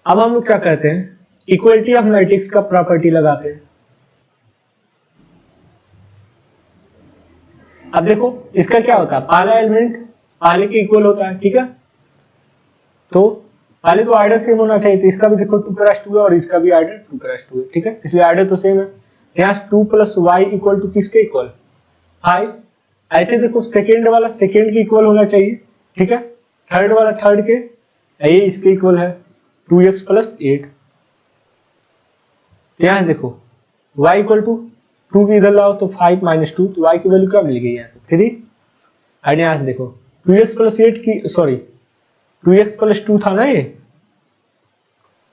अब हम लोग क्या करते हैं इक्वलिटी ऑफ मैट्रिक्स का प्रॉपर्टी लगाते हैं। अब देखो इसका क्या होता है पहला एलिमेंट पहले के इक्वल होता है ठीक है, तो पहले तो आर्डर सेम होना चाहिए, तो इसका भी देखो 2 क्रॉस 2 है और इसका भी आर्डर 2 क्रॉस 2 है ठीक है, इसलिए आर्डर तो सेम है। यहाँ 2 प्लस वाई इक्वल टू किसके इक्वल 5, ऐसे देखो सेकेंड वाला सेकेंड के इक्वल होना चाहिए ठीक है, थर्ड वाला थर्ड के, ये इसके इक्वल है 2x प्लस 8। यहाँ देखो y इक्वल टू 2 की इधर लाओ तो 5 माइनस 2, तो y की वैल्यू क्या मिल गई यहाँ से 3। और यहाँ से देखो 2x प्लस 8 की सॉरी 2x प्लस 2 था ना ये,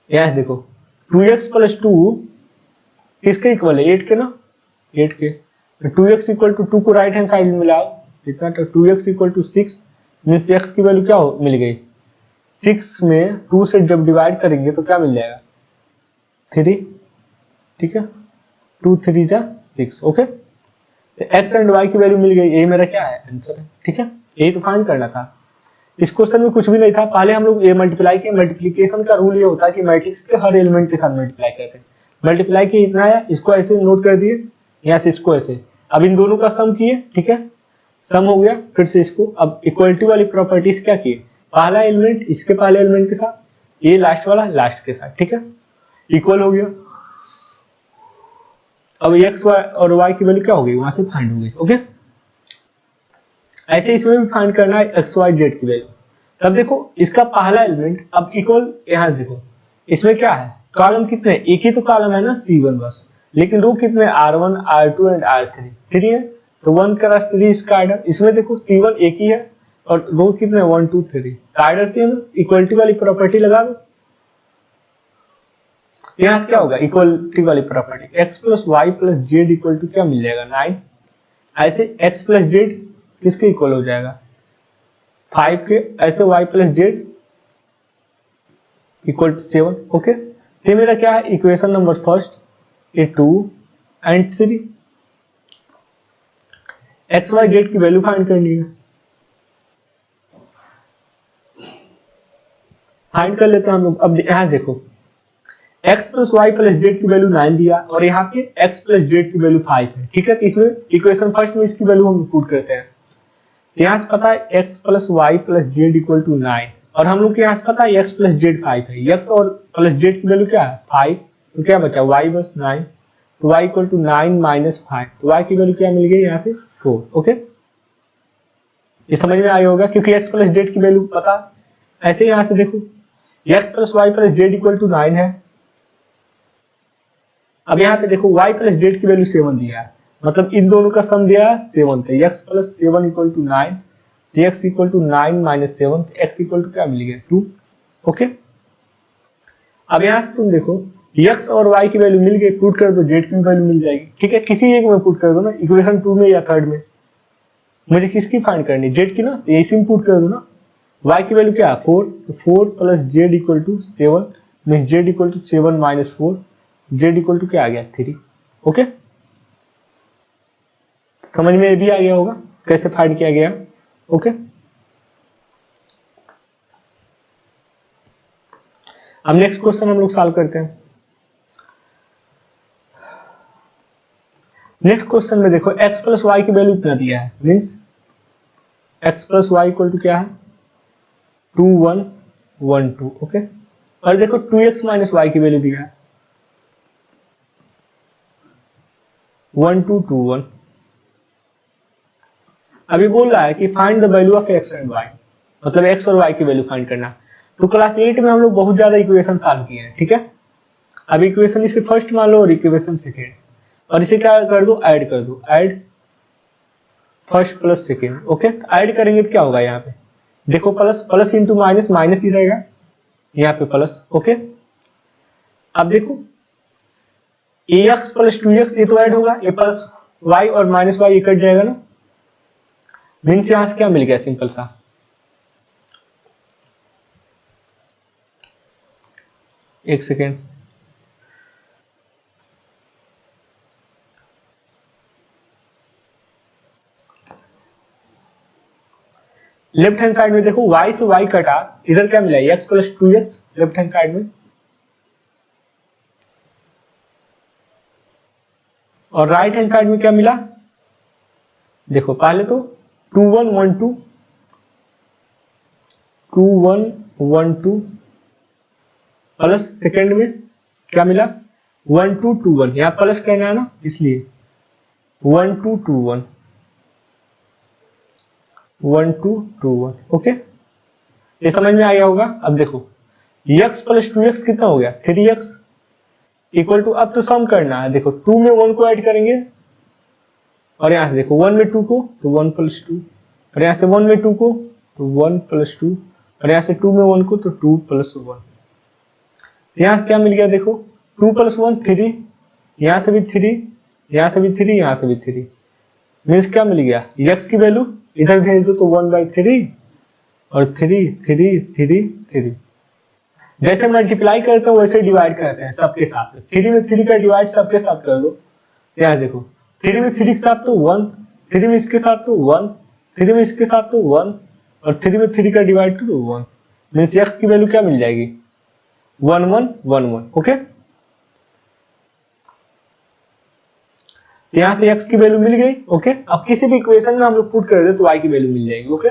यहाँ देखो 2x प्लस 2 किसके इक्वल है 8 के ना 8 के, तो 2x इक्वल टू 2 को राइट हैंड साइड में मिलाओ कितना, तो 2x equal to 6 means x की वैल्यू क्या मिल गई 6 में 2 से जब डिवाइड करेंगे तो क्या मिल जाएगा 3 ठीक है, 2 3 जा 6 ओके। तो x एंड y की वैल्यू मिल गई, ये मेरा क्या है आंसर है ठीक है, यही तो फाइंड करना था। इस क्वेश्चन में कुछ भी नहीं था, पहले हम लोग ये मल्टीप्लाई किए, मल्टीप्लिकेशन का रूल ये होता है कि मैट्रिक्स के हर एलिमेंट के साथ मल्टीप्लाई करते हैं, मल्टीप्लाई किए इतना आया इसको ऐसे नोट कर दिए, यहाँ से इसको ऐसे, अब इन दोनों का सम किए ठीक है, सम हो गया फिर से इसको, अब इक्वलिटी वाली प्रॉपर्टीज क्या किए पहला एलिमेंट इसके पहले एलिमेंट के साथ, ये लास्ट वाला लास्ट के साथ ठीक है, इक्वल हो गया। अब x और y की वैल्यू क्या होगी वहां से फाइंड हो गई ओके। ऐसे इसमें भी फाइंड करना है x y z की वैल्यू। तब देखो इसका पहला एलिमेंट अब इक्वल, यहाँ देखो इसमें क्या है कॉलम कितने, एक ही तो कॉलम है ना C1 बस, लेकिन रो कितने R1 R2 एंड R3 3 है, तो 1 क्रॉस 3 इसका आर्डर, इसमें देखो C1 एक ही है और रो कितने 1 2 3 आर्डर सेम, इक्वलिटी वाली प्रॉपर्टी लगा दो, यहाँ से क्या होगा इक्वलिटी वाली property x plus y plus z equal to क्या मिल जाएगा 9, ऐसे x प्लस जेड किसके इक्वल हो जाएगा 5 के, ऐसे y plus z equal to 7 okay. तो मेरा क्या है इक्वेशन नंबर फर्स्ट, ये 2 एंड 3, x y z की वैल्यू फाइंड करनी है, फाइंड कर लेते हैं हम लोग। अब यहाँ देखो x plus y plus z की वैल्यू 9 दिया और यहाँ पे x प्लस जेड की वैल्यू 5 है ठीक है, तो इसमें इक्वेशन फर्स्ट में इसकी वैल्यू हम पुट करते हैं, तो यहाँ से पता है x plus y plus z equal to 9 और हम लोग के यहाँ से पता है x प्लस जेड 5 है, x और प्लस जेड की वैल्यू क्या है 5, तो क्या बचा y बस 9, तो y इक्वल टू 9 माइनस 5, तो y की वैल्यू क्या मिल गई यहाँ से 4 ओके। ये समझ में आया होगा क्योंकि x प्लस जेड की वैल्यू पता, ऐसे यहाँ से देखो x plus y plus z equal to 9 है, अब यहाँ पे देखो y प्लस जेड की वैल्यू 7 दिया है, मतलब इन दोनों का सम दिया है 7, तो x प्लस 7 इक्वल टू 9, तो x इक्वल टू 9 माइनस 7, तो x इक्वल टू क्या मिल गया 2 ओके। अब यहाँ से तुम देखो x और y की वैल्यू मिल गई, पुट कर दो z की वैल्यू मिल जाएगी ठीक है, किसी एक में पुट कर दो ना, इक्वेशन 2 में या थर्ड में, मुझे किसकी फाइंड करनी है z की ना, तो इसी में पुट कर दो ना, y की वैल्यू क्या है 4, तो 4 plus z equal to 7 mean z equal to 7 minus 4, z equal to क्या आ गया 3 ओके। समझ में भी आ गया होगा कैसे फाइंड किया गया ओके। अब नेक्स्ट क्वेश्चन हम लोग सॉल्व करते हैं। नेक्स्ट क्वेश्चन में देखो x प्लस वाई की वैल्यू इतना दिया है, means x plus y equal to क्या है 2 1 1 2। ओके, और देखो 2x माइनस वाई की वैल्यू दिया है 1 2 2 1। अभी बोल रहा है कि find the value of x and y, मतलब x और y की वैल्यू फाइंड करना। तो क्लास 8 में हम लोग बहुत ज्यादा इक्वेशन सॉल्व किए हैं, ठीक है। अब इक्वेशन इसे फर्स्ट मान लो और इक्वेशन सेकेंड, और इसे क्या कर दो, ऐड कर दो, add first plus second. Okay, add करेंगे तो क्या होगा, यहाँ पे देखो plus plus into minus minus ही रहेगा, यहाँ पे प्लस। ओके, अब देखो ax प्लस 2x ये तो ऐड होगा, a प्लस वाई और माइनस वाई कट जाएगा ना, मीन्स यहां से क्या मिल गया, सिंपल सा एक सेकेंड, लेफ्ट हैंड साइड में देखो y से y कटा, इधर क्या मिला x plus 2x left hand side में, और राइट हैंड साइड में क्या मिला, देखो पहले तो 2 1 1 2 2 1 1 2 प्लस सेकेंड में क्या मिला 1 2 2 1, यहाँ प्लस कहना है ना इसलिए 1 2 2 1 1 2 2 1। ओके, ये समझ में आ गया होगा। अब देखो x प्लस 2x कितना हो गया 3x इक्वल टू, अब तो सम करना है, देखो 2 में 1 को ऐड करेंगे, और यहाँ से देखो 1 में 2 को तो 1 प्लस 2, और यहाँ से 1 में 2 को तो 1 प्लस 2, और यहाँ से 2 में 1 को तो 2 प्लस 1। यहाँ से क्या मिल गया, देखो 2 प्लस 1 3, यहाँ से भी 3, यहाँ से भी 3, यहाँ से भी 3, मीन्स क्या मिल गया, x की वैल्यू इधर भेज दो तो 1/3 और 3 3 3 3। जैसे मल्टीप्लाई करते हैं वैसे डिवाइड करते हैं सबके साथ, 3 में 3 का डिवाइड सबके साथ कर दो, यहाँ देखो 3 में 3 के साथ तो 1, 3 में इसके साथ तो 1, 3 में इसके साथ तो 1, और 3 में 3 का डिवाइड तो 1, मीन्स x की वैल्यू क्या मिल जाएगी 1 1 1 1। ओके, यहाँ से x की वैल्यू मिल गई। ओके, अब किसी भी इक्वेशन में हम लोग पुट कर दे तो y की वैल्यू मिल जाएगी। ओके,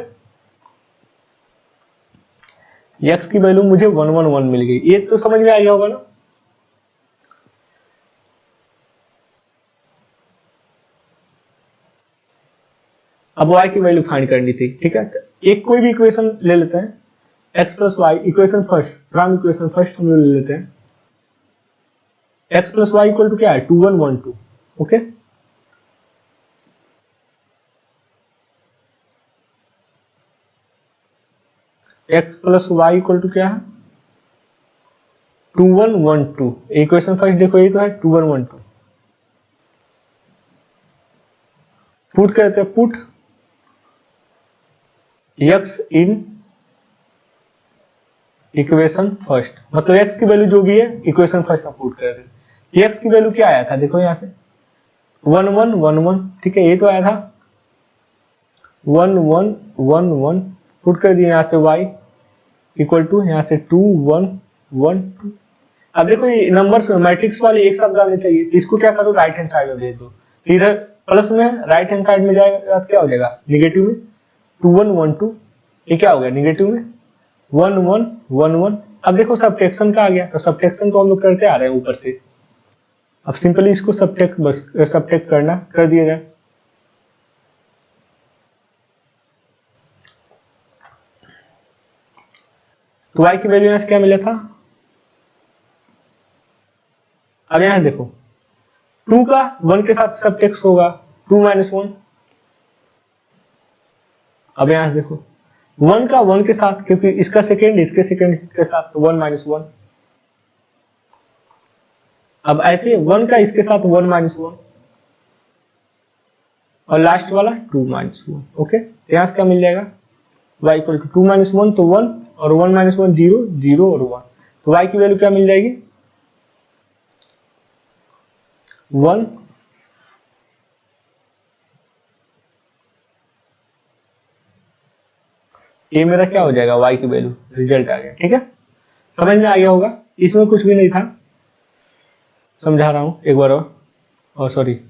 x की वैल्यू मुझे 1 1 1 मिल गई, ये तो समझ में आ गया होगा ना। अब y की वैल्यू फाइंड करनी थी, ठीक है। तो एक कोई भी इक्वेशन ले लेते हैं, x plus y equation first, from equation first हम लोग ले लेते हैं, x plus y equal to क्या है 2 1 1 2। Okay, x plus y equal to क्या है 2 1 1 2। इक्वेशन फर्स्ट देखो ये तो है 2 1 1 2। पुट करते हैं, put x in equation first, मतलब x की वैल्यू जो भी है इक्वेशन फर्स्ट में पुट कर देते। x की वैल्यू क्या आया था, देखो यहाँ से 1 1 1 1, ठीक है, ये तो आया था 1 1 1 1, पुट कर दिए यहाँ से y इक्वल टू यहाँ से 2 1 1 2। अब देखो ये नंबर्स में मैट्रिक्स वाले एक साथ डालने चाहिए, इसको क्या करो राइट हैंड साइड में भेज दो, इधर प्लस में राइट हैंड साइड में जाएगा क्या हो जाएगा निगेटिव में 2 1 1 2, ये क्या हो गया निगेटिव में 1 1 1 1। अब देखो सब्ट्रैक्शन का आ गया, तो सब्ट्रैक्शन को हम लोग करते आ रहे हैं ऊपर से, अब सिंपली इसको सब्ट्रैक्ट करना कर दिया जाए। तो y की वैल्यू यहाँ से क्या मिला था, अब यहाँ देखो 2 का 1 के साथ सब्ट्रैक्ट होगा 2 - 1। अब यहाँ देखो 1 का 1 के साथ, क्योंकि इसका सेकेंड इसके सेकेंड इसके साथ तो 1 - 1। अब ऐसे 1 का इसके साथ 1 - 1, और लास्ट वाला 2 - 1। ओके, तो यहाँ से क्या मिल जाएगा y इक्वल टू 2 - 1 तो 1, और 1 - 1 0 0 और 1, तो y की वैल्यू क्या मिल जाएगी 1। ये मेरा क्या हो जाएगा y की वैल्यू, रिजल्ट आ गया, ठीक है, समझ में आ गया होगा। इसमें कुछ भी नहीं था, समझा रहा हूं एक बार और सॉरी,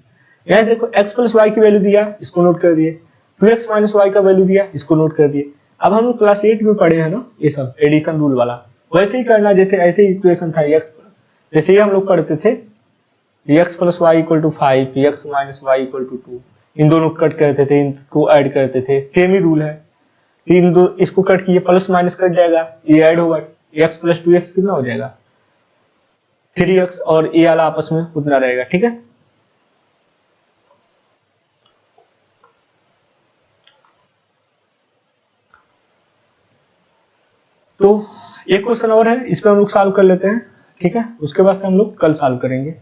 यहाँ देखो x प्लस वाई की वैल्यू दिया, इसको नोट कर दिए, 2x माइनस वाई का वैल्यू दिया, इसको नोट कर दिए। अब हम लोग क्लास 8 में पढ़े हैं ना ये सब एडिशन रूल वाला, वैसे ही करना, जैसे ऐसे इक्वेशन था x, जैसे ही हम लोग पढ़ते थे x plus y equal to 5, x minus y equal to 2, इन दोनों को कट करते थे, इनको ऐड करते थे, सेम ही रूल है। तीन दो इसको कट किए, प्लस माइनस कट जाएगा, ये ऐड होगा, x प्लस 2x कितना हो जाएगा 3x, और ये वाला आपस में उतना रहेगा, ठीक है। तो एक क्वेश्चन और है, इस पर हम लोग सॉल्व कर लेते हैं, ठीक है, उसके बाद से हम लोग कल सॉल्व करेंगे।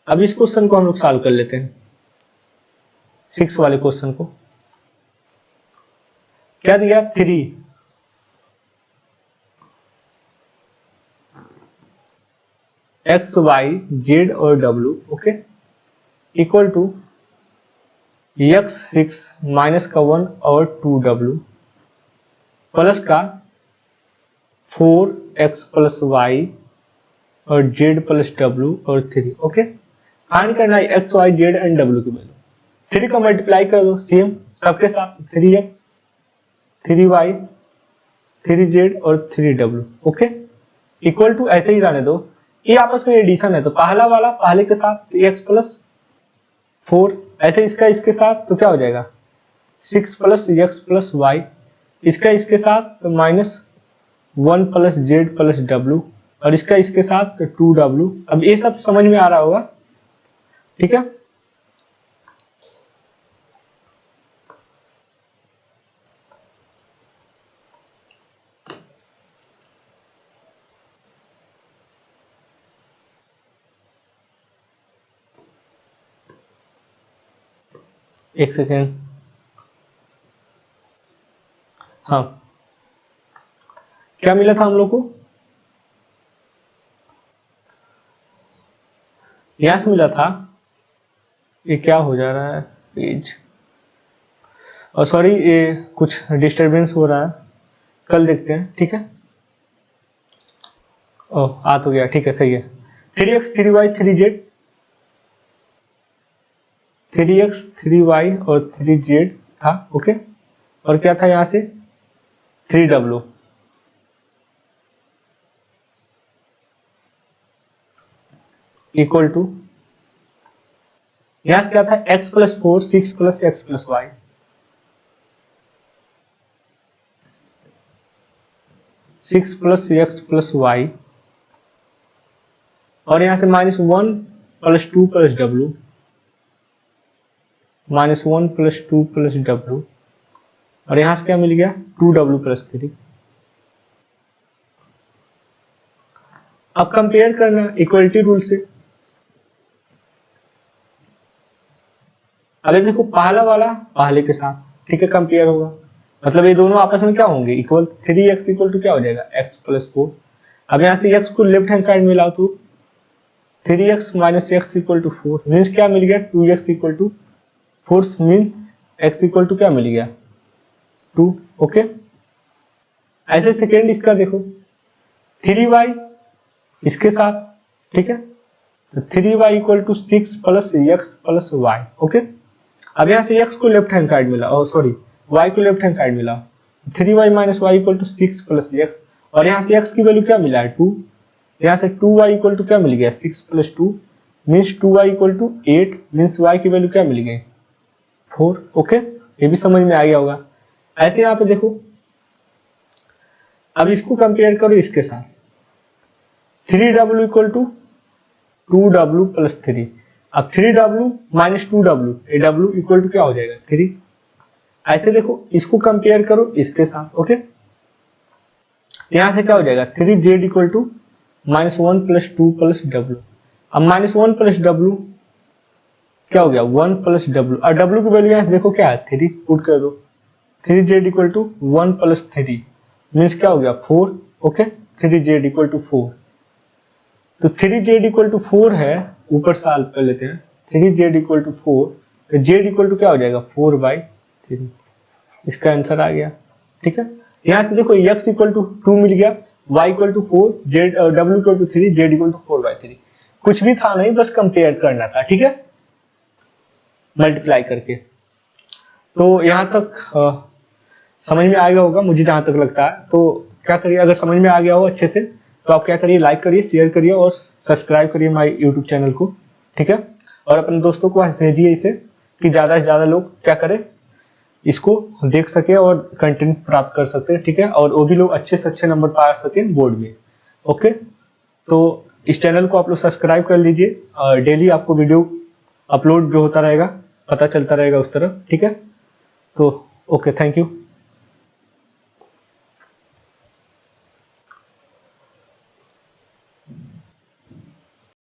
अब इस क्वेश्चन को हम लोग सॉल्व कर लेते हैं, 6 वाले क्वेश्चन को। क्या दिया 3 x y z और w, okay, equal to x 6 minus का 1 और 2w प्लस का 4x प्लस y और z प्लस w और 3, ओके। फाइंड करना है x y z and w की वैल्यू। 3 का मल्टीप्लाई कर दो सेम सबके साथ, 3x 3y 3z और 3w, ओके, इक्वल टू ऐसे ही रहने दो। ये आपस में एडिशन है तो पहला वाला पहले के साथ तो x प्लस 4, ऐसे इसका इसके साथ तो क्या हो जाएगा 6 प्लस x प्लस y, इसका इसके साथ तो minus 1 plus z plus w, और इसका इसके साथ तो 2w। अब ये सब समझ में आ रहा होगा, ठीक है। एक सेकेंड, हाँ, क्या मिला था हम लोग को, यहां से मिला था, ये क्या हो जा रहा है पेज, और सॉरी ये कुछ डिस्टरबेंस हो रहा है, कल देखते हैं, ठीक है। ओह आ तो गया, ठीक है, सही है। 3x 3y 3z, 3x 3y और 3z था, ओके, और क्या था यहां से 3w, इक्वल टू यहां से क्या था x plus 4 6 plus x plus y, 6 plus x plus y, और यहां से -1 plus 2 plus w, -1 plus 2 plus w, और यहां से क्या मिल गया 2w प्लस 3। अब कंपेयर करना इक्वलिटी रूल से। अरे देखो पहला वाला पहले के साथ, ठीक है, कंपेयर होगा, मतलब ये दोनों आपस में क्या होंगे इक्वल, 3x इक्वल टू क्या हो जाएगा x प्लस 4। अब यहाँ से x को लेफ्ट हैंड साइड में लाओ तो 3x minus x equal to 4 means क्या मिल गया 2x equal to 4 means x equal to क्या मिल गया 2, ओके। ऐसे सेकेंड इसका देखो 3y इसके साथ, ठीक है, तो 3y equal to 6 plus x plus y, okay. अब यहाँ से x को लेफ्ट हैंड साइड मिला, और सॉरी y को लेफ्ट हैंड साइड मिला, 3y minus y equal to 6 plus x, और यहाँ से x की वैल्यू क्या मिला है 2, यहाँ से 2y इक्वल टू क्या मिल गया 6 plus 2 means 2y equal to 8 means y की वैल्यू क्या मिल गई 4, ओके। ये भी समझ में आ गया होगा। ऐसे यहाँ पे देखो, अब इसको कंपेयर करो इसके साथ, 3w equal to 2w plus 3, अब 3w माइनस 2w, ये w इक्वल टू क्या हो जाएगा 3। ऐसे देखो इसको कंपेयर करो इसके साथ, ओके, यहां से क्या हो जाएगा 3z equal to -1 plus 2 plus w। अब -1 प्लस w क्या हो गया 1 प्लस w, और w की वैल्यू यहां देखो क्या है 3, पुट कर दो, 3z equal to 1 plus 3 means क्या हो गया 4, ओके, 3z इक्वल टू 4। तो 3z इक्वल टू 4 है, ऊपर सॉल्व कर लेते हैं। 3z इक्वल टू 4, तो z इक्वल टू क्या हो जाएगा 4/3, इसका आंसर आ गया। ठीक है, यहाँ से देखो x इक्वल टू 2 मिल गया, y equal to 4, w equal to 3, z equal to 4/3। कुछ भी था नहीं, बस कंपेयर करना था। ठीक है, मल्टीप्लाई करके। तो यहाँ तक समझ में आ गया होगा मुझे जहां तक लगता है। तो क्या करिए, अगर समझ में आ गया हो अच्छे से तो आप क्या करिए, लाइक करिए, शेयर करिए और सब्सक्राइब करिए हमारे यूट्यूब चैनल को। ठीक है, और अपने दोस्तों को भेजिए इसे, कि ज़्यादा से ज़्यादा लोग क्या करें, इसको देख सके और कंटेंट प्राप्त कर सकते हैं। ठीक है, और वो भी लोग अच्छे से अच्छे नंबर पा सके बोर्ड में। ओके, तो इस चैनल को आप लोग सब्सक्राइब कर लीजिए, डेली आपको वीडियो अपलोड जो होता रहेगा पता चलता रहेगा उस तरफ। ठीक है, तो ओके, थैंक यू।